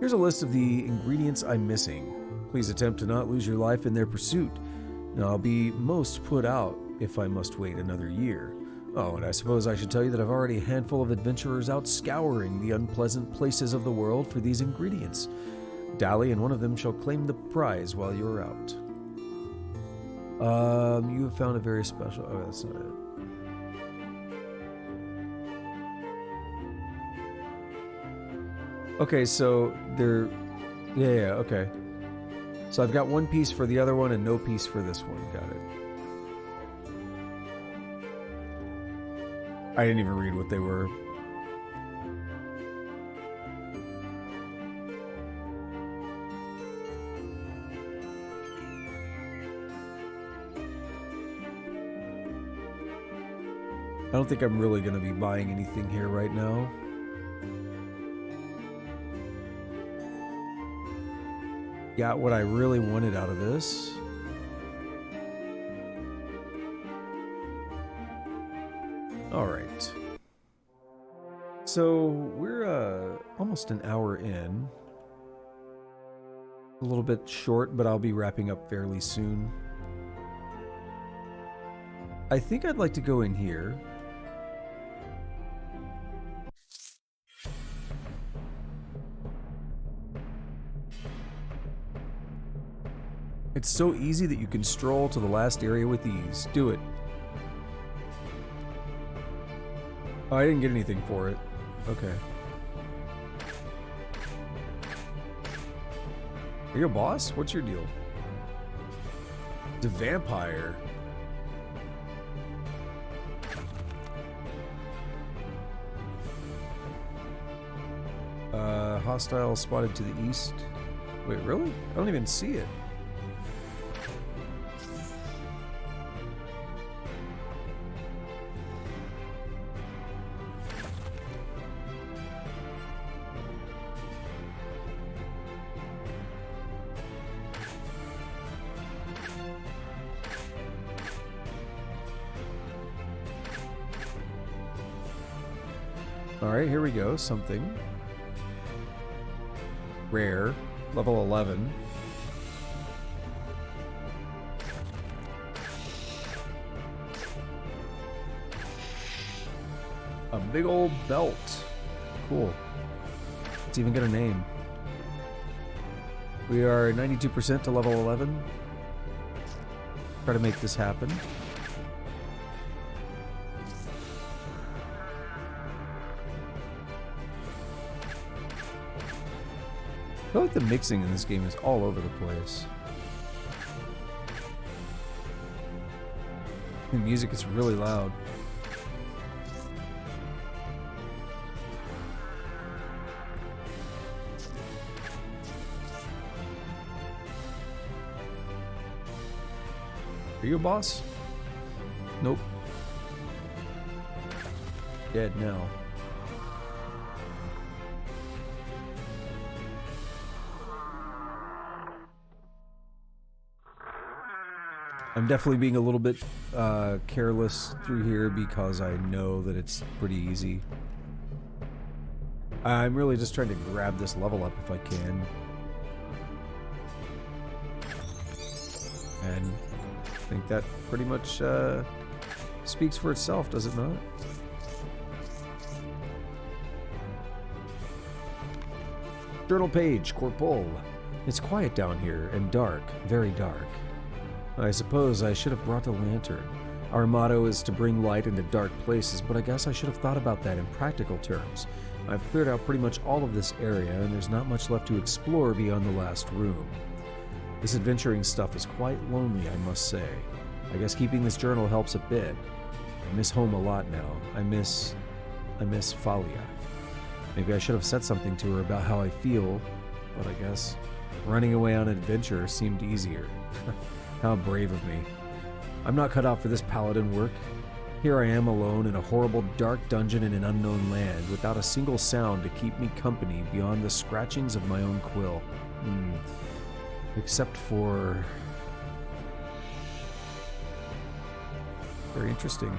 Here's a list of the ingredients I'm missing. Please attempt to not lose your life in their pursuit. Now, I'll be most put out if I must wait another year. Oh, and I suppose I should tell you that I've already a handful of adventurers out scouring the unpleasant places of the world for these ingredients. Dally and one of them shall claim the prize while you're out. You have found a very special... Oh, that's not it. Okay, so they're... Yeah, okay. So I've got 1 piece for the other one and no piece for this one. Got it. I didn't even read what they were. I don't think I'm really going to be buying anything here right now. Got what I really wanted out of this. All right. So we're almost an hour in. A little bit short, but I'll be wrapping up fairly soon. I think I'd like to go in here. It's so easy that you can stroll to the last area with ease. Do it. Oh, I didn't get anything for it. Okay. Are you a boss? What's your deal? The vampire. Hostile spotted to the east. Wait, really? I don't even see it. Alright, here we go. Something. Rare. Level 11. A big old belt. Cool. Let's even get a name. We are 92% to level 11. Try to make this happen. I feel like the mixing in this game is all over the place. The music is really loud. Are you a boss? Nope. Dead now. I'm definitely being a little bit careless through here because I know that it's pretty easy. I'm really just trying to grab this level up if I can. And I think that pretty much speaks for itself, does it not? Journal page, Corporal. It's quiet down here and dark, very dark. I suppose I should have brought a lantern. Our motto is to bring light into dark places, but I guess I should have thought about that in practical terms. I've cleared out pretty much all of this area, and there's not much left to explore beyond the last room. This adventuring stuff is quite lonely, I must say. I guess keeping this journal helps a bit. I miss home a lot now. I miss Falia. Maybe I should have said something to her about how I feel, but I guess running away on an adventure seemed easier. How brave of me. I'm not cut out for this paladin work. Here I am alone in a horrible dark dungeon in an unknown land, without a single sound to keep me company beyond the scratchings of my own quill. Except for... Very interesting.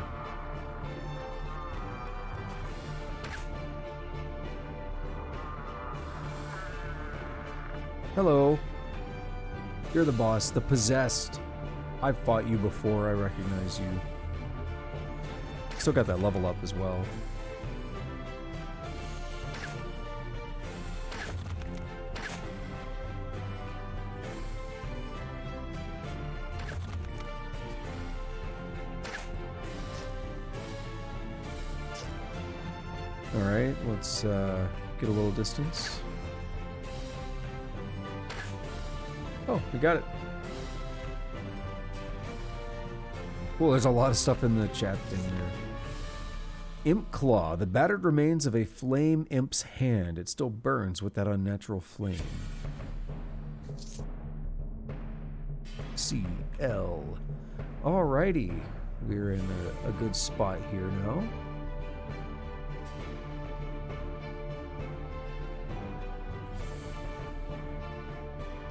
Hello. You're the boss, the possessed. I've fought you before, I recognize you. Still got that level up as well. Alright, let's get a little distance. Oh, we got it. Cool, there's a lot of stuff in the chat thing there. Imp Claw, the battered remains of a flame imp's hand. It still burns with that unnatural flame. CL. Alrighty. We're in a good spot here now.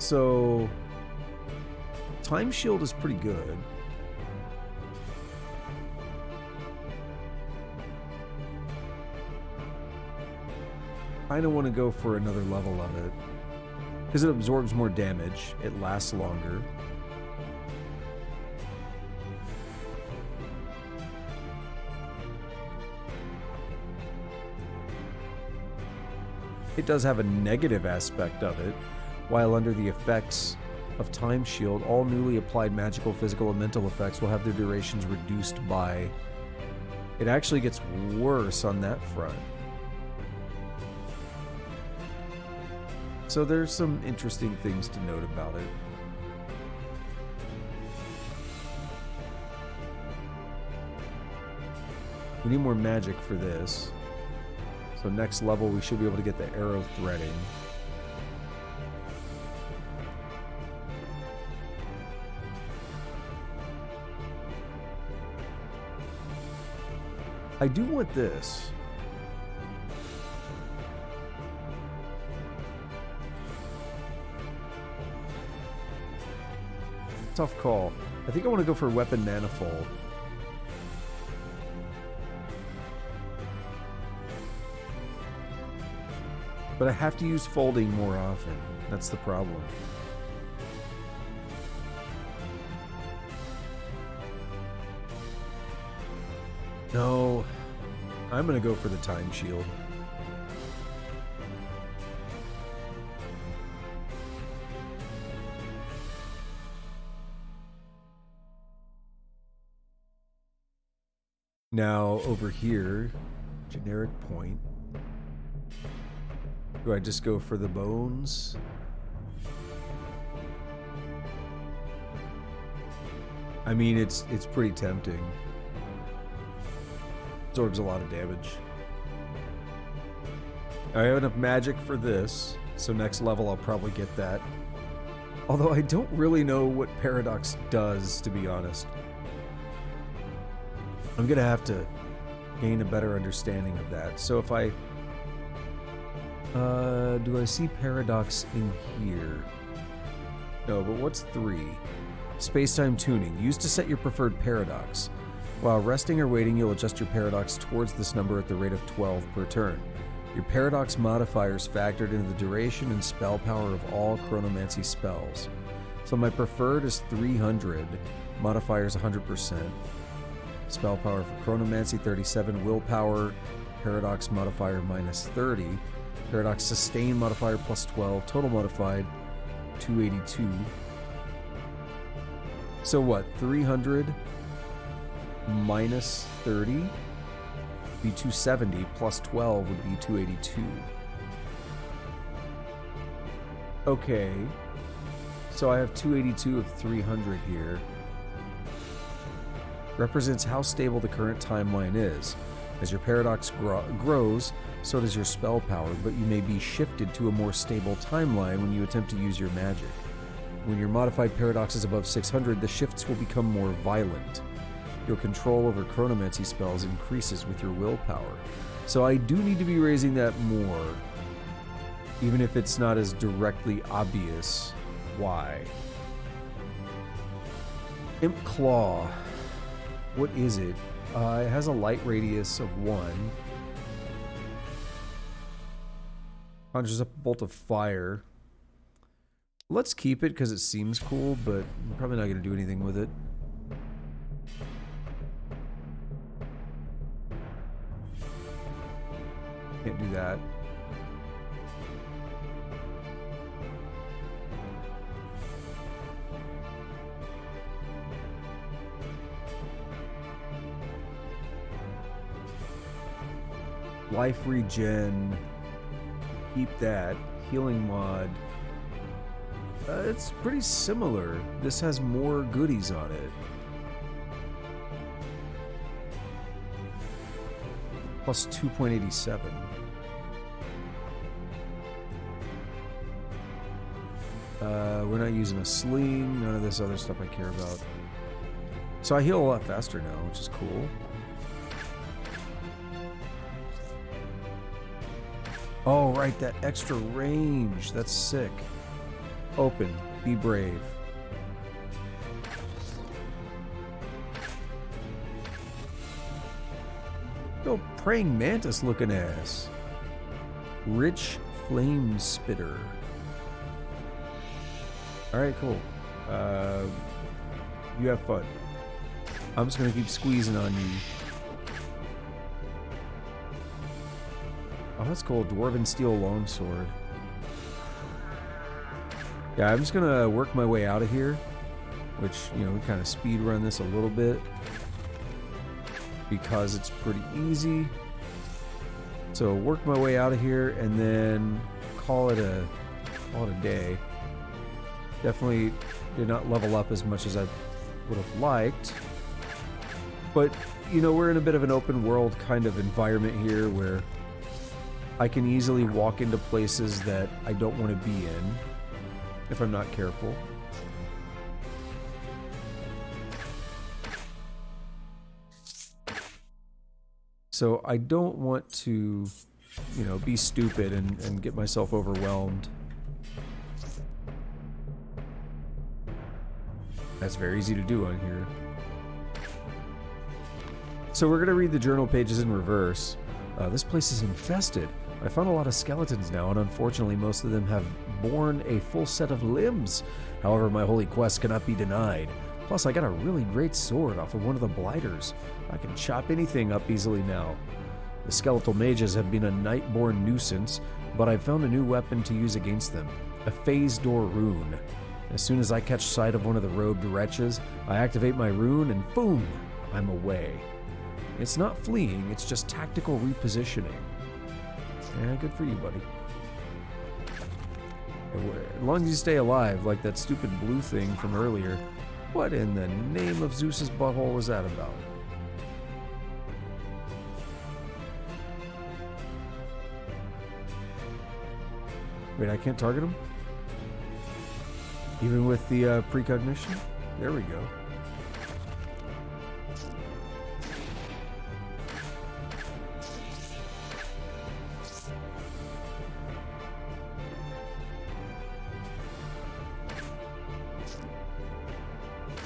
So, Time Shield is pretty good. I don't want to go for another level of it, because it absorbs more damage, it lasts longer. It does have a negative aspect of it. While under the effects of Time Shield, all newly applied magical, physical, and mental effects will have their durations reduced by... It actually gets worse on that front. So there's some interesting things to note about it. We need more magic for this. So next level we should be able to get the arrow threading. I do want this. Tough call. I think I want to go for Weapon Manifold. But I have to use folding more often. That's the problem. No, I'm gonna go for the time shield. Now, over here, generic point. Do I just go for the bones? I mean, it's pretty tempting. Absorbs a lot of damage. I have enough magic for this, so next level I'll probably get that. Although I don't really know what Paradox does, to be honest. I'm gonna have to gain a better understanding of that. So if I... do I see Paradox in here? No, but what's 3? Space-time tuning. Used to set your preferred Paradox. While resting or waiting, you'll adjust your Paradox towards this number at the rate of 12 per turn. Your Paradox modifiers factored into the duration and spell power of all Chronomancy spells. So my preferred is 300. Modifiers 100%. Spell power for Chronomancy 37. Willpower, Paradox modifier minus 30. Paradox sustain modifier plus 12. Total modified 282. So what? 300 minus 30 would be 270, plus 12 would be 282. Okay. So I have 282 of 300 here. Represents how stable the current timeline is. As your Paradox grows, so does your spell power, but you may be shifted to a more stable timeline when you attempt to use your magic. When your modified Paradox is above 600, the shifts will become more violent. Your control over Chronomancy spells increases with your willpower. So I do need to be raising that more, even if it's not as directly obvious why. Imp Claw. What is it? It has a light radius of 1. Conjures up a bolt of fire. Let's keep it because it seems cool, but I'm probably not going to do anything with it. Can't do that. Life regen. Keep that. Healing mod. It's pretty similar. This has more goodies on it. Plus 2.87. We're not using a sling. None of this other stuff I care about. So I heal a lot faster now, which is cool. Oh, right, that extra range. That's sick. Open. Be brave. Go praying mantis looking ass. Rich flame spitter. Alright, cool. You have fun. I'm just gonna keep squeezing on you. Oh, that's cool. Dwarven steel longsword. Yeah, I'm just gonna work my way out of here, which, you know, kind of speed run this a little bit because it's pretty easy. So work my way out of here and then call it a day. Definitely did not level up as much as I would have liked, but you know, we're in a bit of an open world kind of environment here where I can easily walk into places that I don't want to be in if I'm not careful. So I don't want to, you know, be stupid and get myself overwhelmed. That's very easy to do on here. So we're going to read the journal pages in reverse. This place is infested. I found a lot of skeletons now, and unfortunately most of them have borne a full set of limbs. However, my holy quest cannot be denied. Plus, I got a really great sword off of one of the blighters. I can chop anything up easily now. The skeletal mages have been a night-born nuisance, but I've found a new weapon to use against them, a phase door rune. As soon as I catch sight of one of the robed wretches, I activate my rune and boom, I'm away. It's not fleeing, it's just tactical repositioning. Yeah, good for you, buddy. As long as you stay alive, like that stupid blue thing from earlier, what in the name of Zeus's butthole was that about? Wait, I can't target him? Even with the precognition? There we go.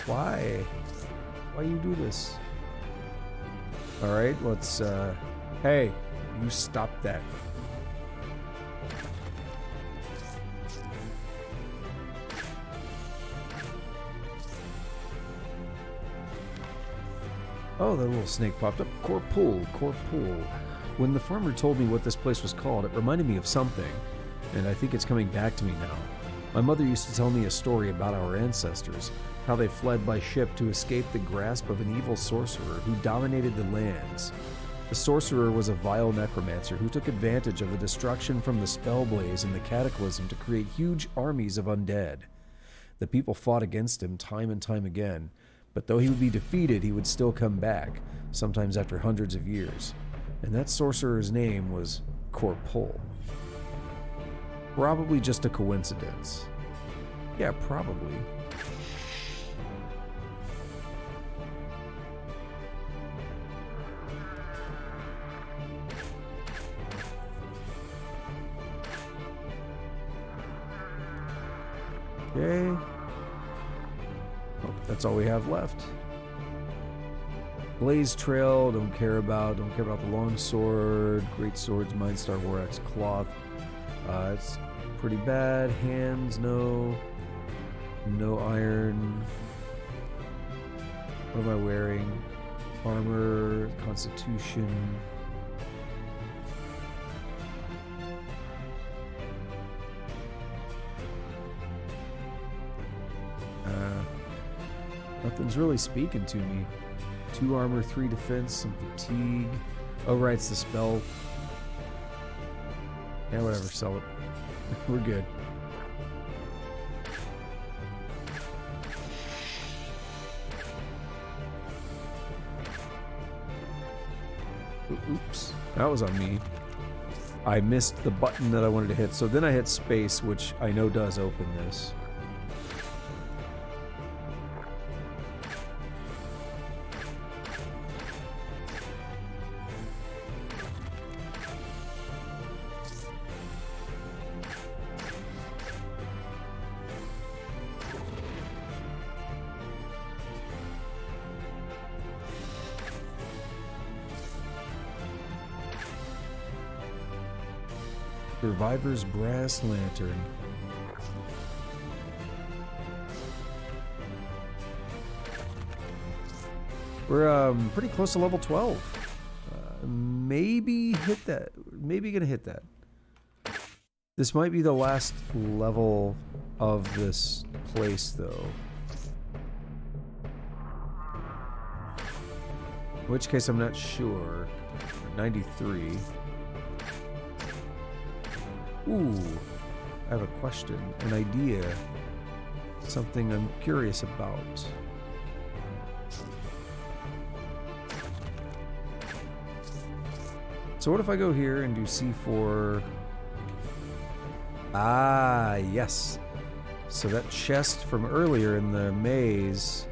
Why? Why you do this? Alright, let's, hey, you stop that. Oh, the little snake popped up. Corpool. When the farmer told me what this place was called, it reminded me of something, and I think it's coming back to me now. My mother used to tell me a story about our ancestors, how they fled by ship to escape the grasp of an evil sorcerer who dominated the lands. The sorcerer was a vile necromancer who took advantage of the destruction from the spellblaze and the cataclysm to create huge armies of undead. The people fought against him time and time again, but though he would be defeated, he would still come back, sometimes after hundreds of years. And that sorcerer's name was Corpool. Probably just a coincidence. Yeah, probably. Okay. Oh, that's all we have left. Blaze Trail, don't care about the long sword, great swords, Mind Star War Axe cloth. It's pretty bad. Hands, no iron. What am I wearing? Armor, Constitution. Nothing's really speaking to me. 2 armor, 3 defense, some fatigue. Oh, right, it's the spell. Yeah, whatever, sell it. We're good. Oops, that was on me. I missed the button that I wanted to hit, so then I hit space, which I know does open this. Survivor's Brass Lantern. We're pretty close to level 12. Maybe hit that. Maybe gonna hit that. This might be the last level of this place, though. In which case, I'm not sure. 93. Ooh, I have a question, an idea, something I'm curious about. So what if I go here and do C4? Ah, yes. So that chest from earlier in the maze,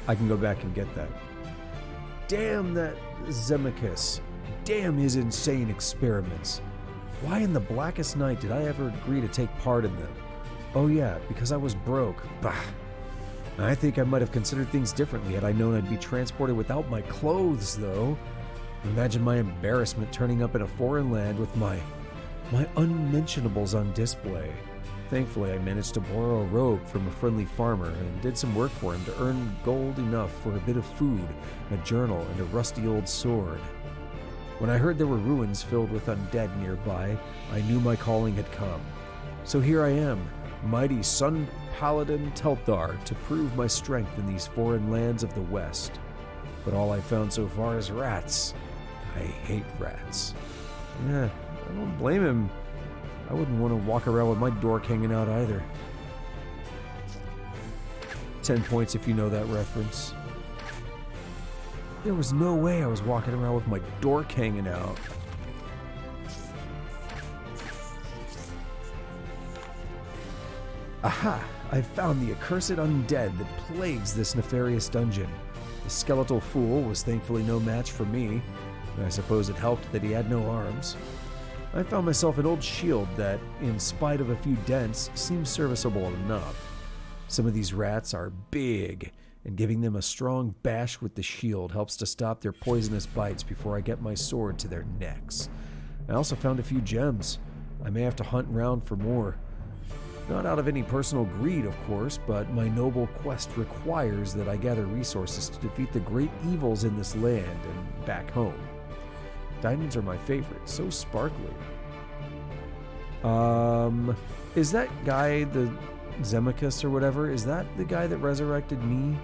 I can go back and get that. Damn that Zemachus. Damn his insane experiments. Why in the blackest night did I ever agree to take part in them? Oh yeah, because I was broke. Bah. I think I might have considered things differently had I known I'd be transported without my clothes, though. Imagine my embarrassment turning up in a foreign land with my unmentionables on display. Thankfully, I managed to borrow a robe from a friendly farmer and did some work for him to earn gold enough for a bit of food, a journal, and a rusty old sword. When I heard there were ruins filled with undead nearby, I knew my calling had come. So here I am, mighty Sun Paladin Telthar, to prove my strength in these foreign lands of the West. But all I've found so far is rats. I hate rats. Yeah, I don't blame him. I wouldn't want to walk around with my dork hanging out either. 10 points if you know that reference. There was no way I was walking around with my dork hanging out. Aha! I've found the accursed undead that plagues this nefarious dungeon. The skeletal fool was thankfully no match for me, and I suppose it helped that he had no arms. I found myself an old shield that, in spite of a few dents, seems serviceable enough. Some of these rats are big, and giving them a strong bash with the shield helps to stop their poisonous bites before I get my sword to their necks. I also found a few gems. I may have to hunt around for more. Not out of any personal greed, of course, but my noble quest requires that I gather resources to defeat the great evils in this land and back home. Diamonds are my favorite, so sparkly. Is that guy, the Zemachus or whatever, is that the guy that resurrected me?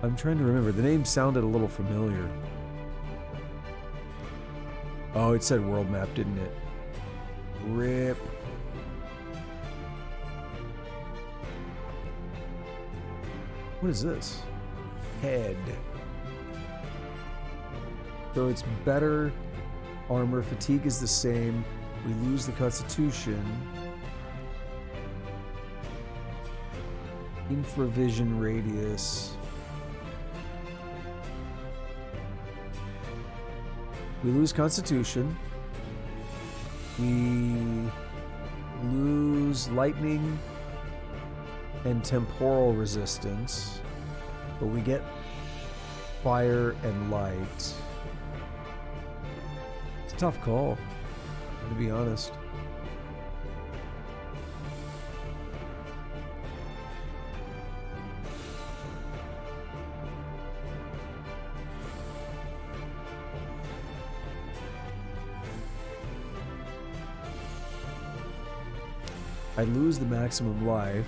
I'm trying to remember. The name sounded a little familiar. Oh, it said world map, didn't it? Rip. What is this? Head. So it's better armor. Fatigue is the same. We lose the constitution. Infravision radius. We lose constitution. We lose lightning and temporal resistance, but we get fire and light. It's a tough call, to be honest. I lose the maximum life.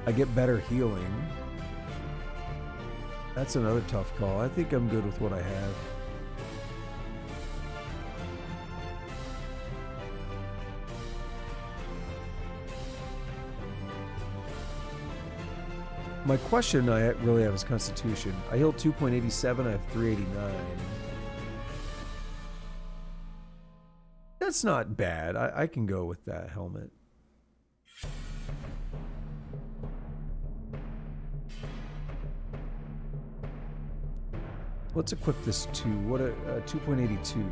I get better healing. That's another tough call. I think I'm good with what I have. My question I really have is Constitution. I heal 2.87, I have 389. That's not bad. I can go with that helmet. Let's equip this to, what a 2.82.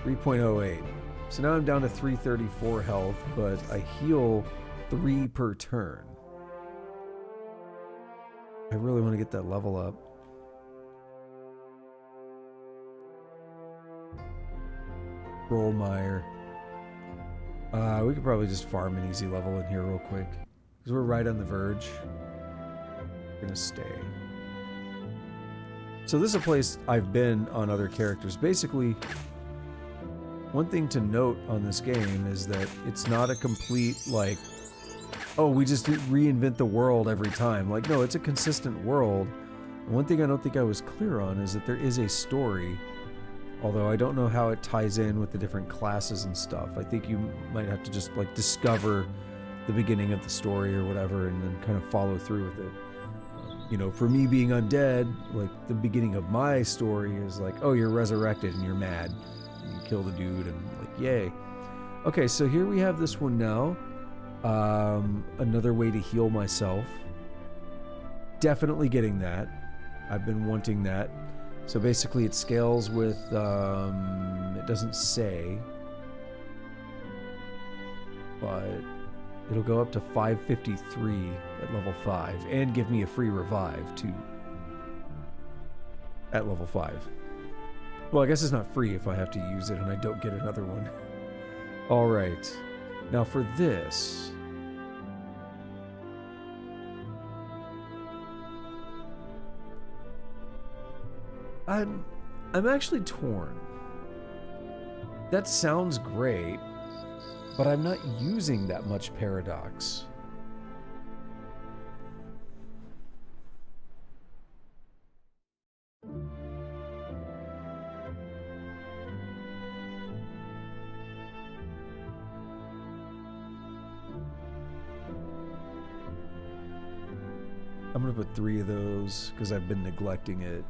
3.08. So now I'm down to 334 health, but I heal 3 per turn. I really want to get that level up. Rollmeyer. We could probably just farm an easy level in here real quick, because we're right on the verge. We're gonna stay. So this is a place I've been on other characters. Basically, one thing to note on this game is that it's not a complete, like, oh, we just reinvent the world every time. Like, no, it's a consistent world. And one thing I don't think I was clear on is that there is a story, although I don't know how it ties in with the different classes and stuff. I think you might have to just, like, discover the beginning of the story or whatever and then kind of follow through with it. You know, for me being undead, like, the beginning of my story is like, oh, you're resurrected and you're mad. And you kill the dude and, like, yay. Okay, so here we have this one now. Another way to heal myself. Definitely getting that. I've been wanting that. So basically it scales with, it doesn't say, but it'll go up to 553 at level 5 and give me a free revive too. at level 5. Well, I guess it's not free if I have to use it and I don't get another one. All right. Now for this... I'm actually torn. That sounds great, but I'm not using that much paradox. I'm gonna put 3 of those because I've been neglecting it.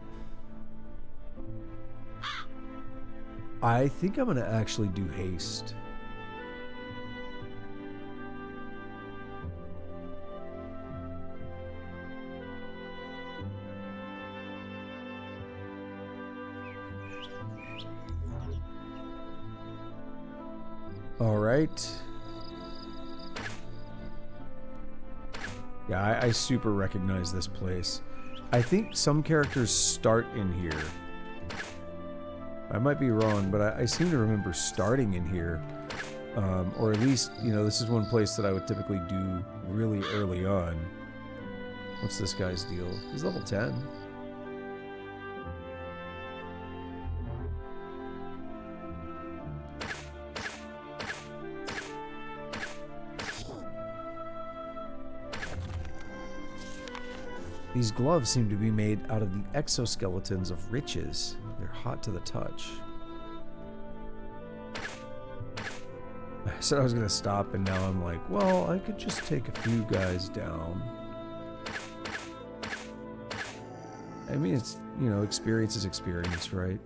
I think I'm gonna actually do haste. All right. Yeah, I super recognize this place. I think some characters start in here. I might be wrong, but I seem to remember starting in here. Or at least, you know, this is one place that I would typically do really early on. What's this guy's deal? He's level 10. These gloves seem to be made out of the exoskeletons of riches. They're hot to the touch. I said I was going to stop, and now I'm like, well, I could just take a few guys down. I mean, it's, you know, experience is experience, right?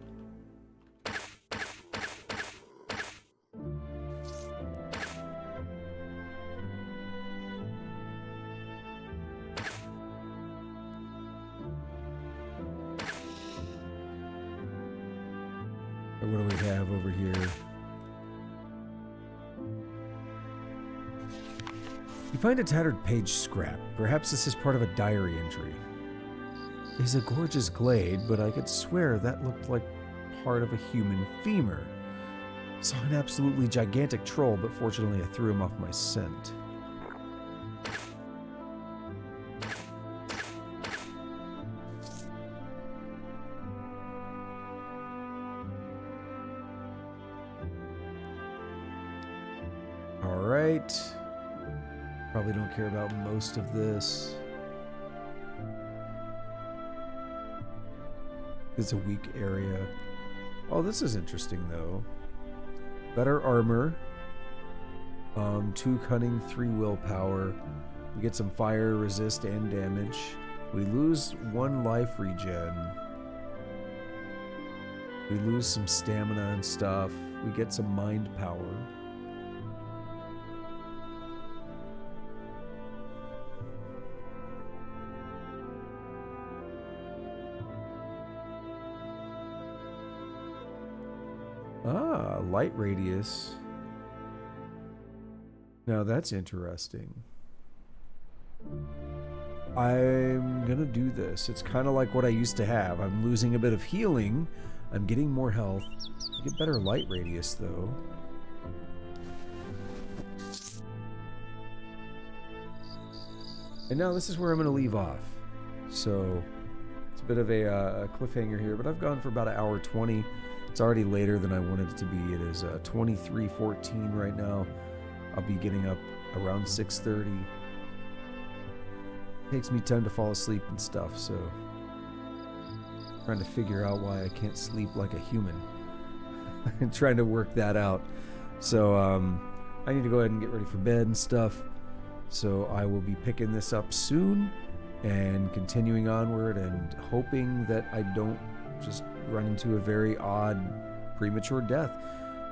What do we have over here? You find a tattered page scrap. Perhaps this is part of a diary entry. It's a gorgeous glade, but I could swear that looked like part of a human femur. Saw an absolutely gigantic troll, but fortunately I threw him off my scent. Alright. Probably don't care about most of this. It's a weak area. Oh, this is interesting though. Better armor. 2 cunning, 3 willpower. We get some fire resist and damage. We lose 1 life regen. We lose some stamina and stuff. We get some mind power. Ah, light radius. Now that's interesting. I'm gonna do this. It's kind of like what I used to have. I'm losing a bit of healing. I'm getting more health. I get better light radius though. And now this is where I'm gonna leave off. So it's a bit of a cliffhanger here, but I've gone for about 1 hour 20. It's already later than I wanted it to be. It is 23:14 right now. I'll be getting up around 6:30. Takes me time to fall asleep and stuff, so trying to figure out why I can't sleep like a human. I'm trying to work that out. So I need to go ahead and get ready for bed and stuff. So I will be picking this up soon and continuing onward and hoping that I don't just run into a very odd premature death.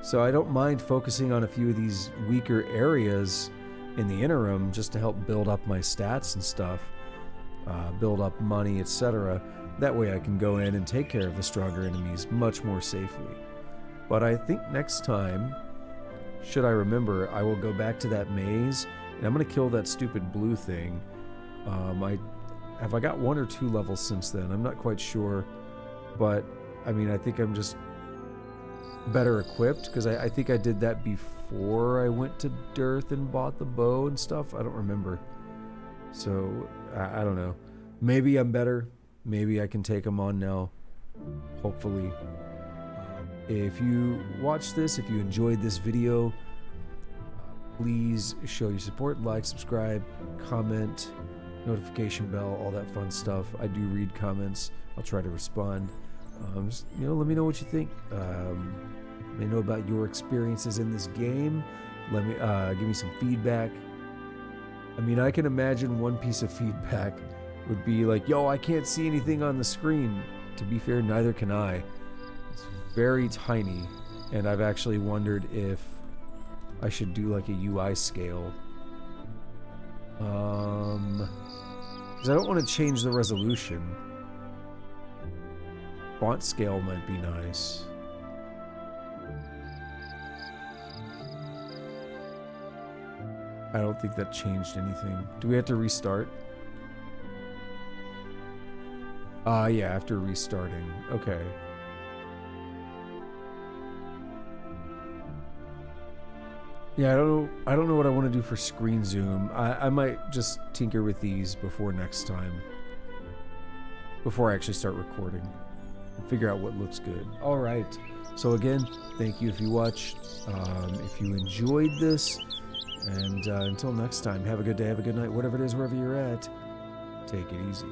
So I don't mind focusing on a few of these weaker areas in the interim just to help build up my stats and stuff, build up money, etc. That way I can go in and take care of the stronger enemies much more safely. But I think next time, should I remember, I will go back to that maze and I'm going to kill that stupid blue thing. Have I got 1 or 2 levels since then? I'm not quite sure. but I mean, I think I'm just better equipped because I think I did that before I went to Dearth and bought the bow and stuff. I don't remember. So I don't know. Maybe I'm better. Maybe I can take them on now. Hopefully. If you watched this, if you enjoyed this video, please show your support, like, subscribe, comment, notification bell, all that fun stuff. I do read comments. I'll try to respond. Just, let me know what you think. Let me know about your experiences in this game. Let me give me some feedback. I mean, I can imagine one piece of feedback would be like, yo, I can't see anything on the screen. To be fair, neither can I. It's very tiny, and I've actually wondered if I should do like a UI scale. Because I don't want to change the resolution. Font scale might be nice. I don't think that changed anything. Do we have to restart? Yeah, after restarting. Okay. Yeah, I don't know what I want to do for screen zoom. I might just tinker with these before next time. Before I actually start recording. And figure out what looks good. Alright. So again, thank you if you watched. If you enjoyed this. And until next time, have a good day, have a good night, whatever it is, wherever you're at. Take it easy.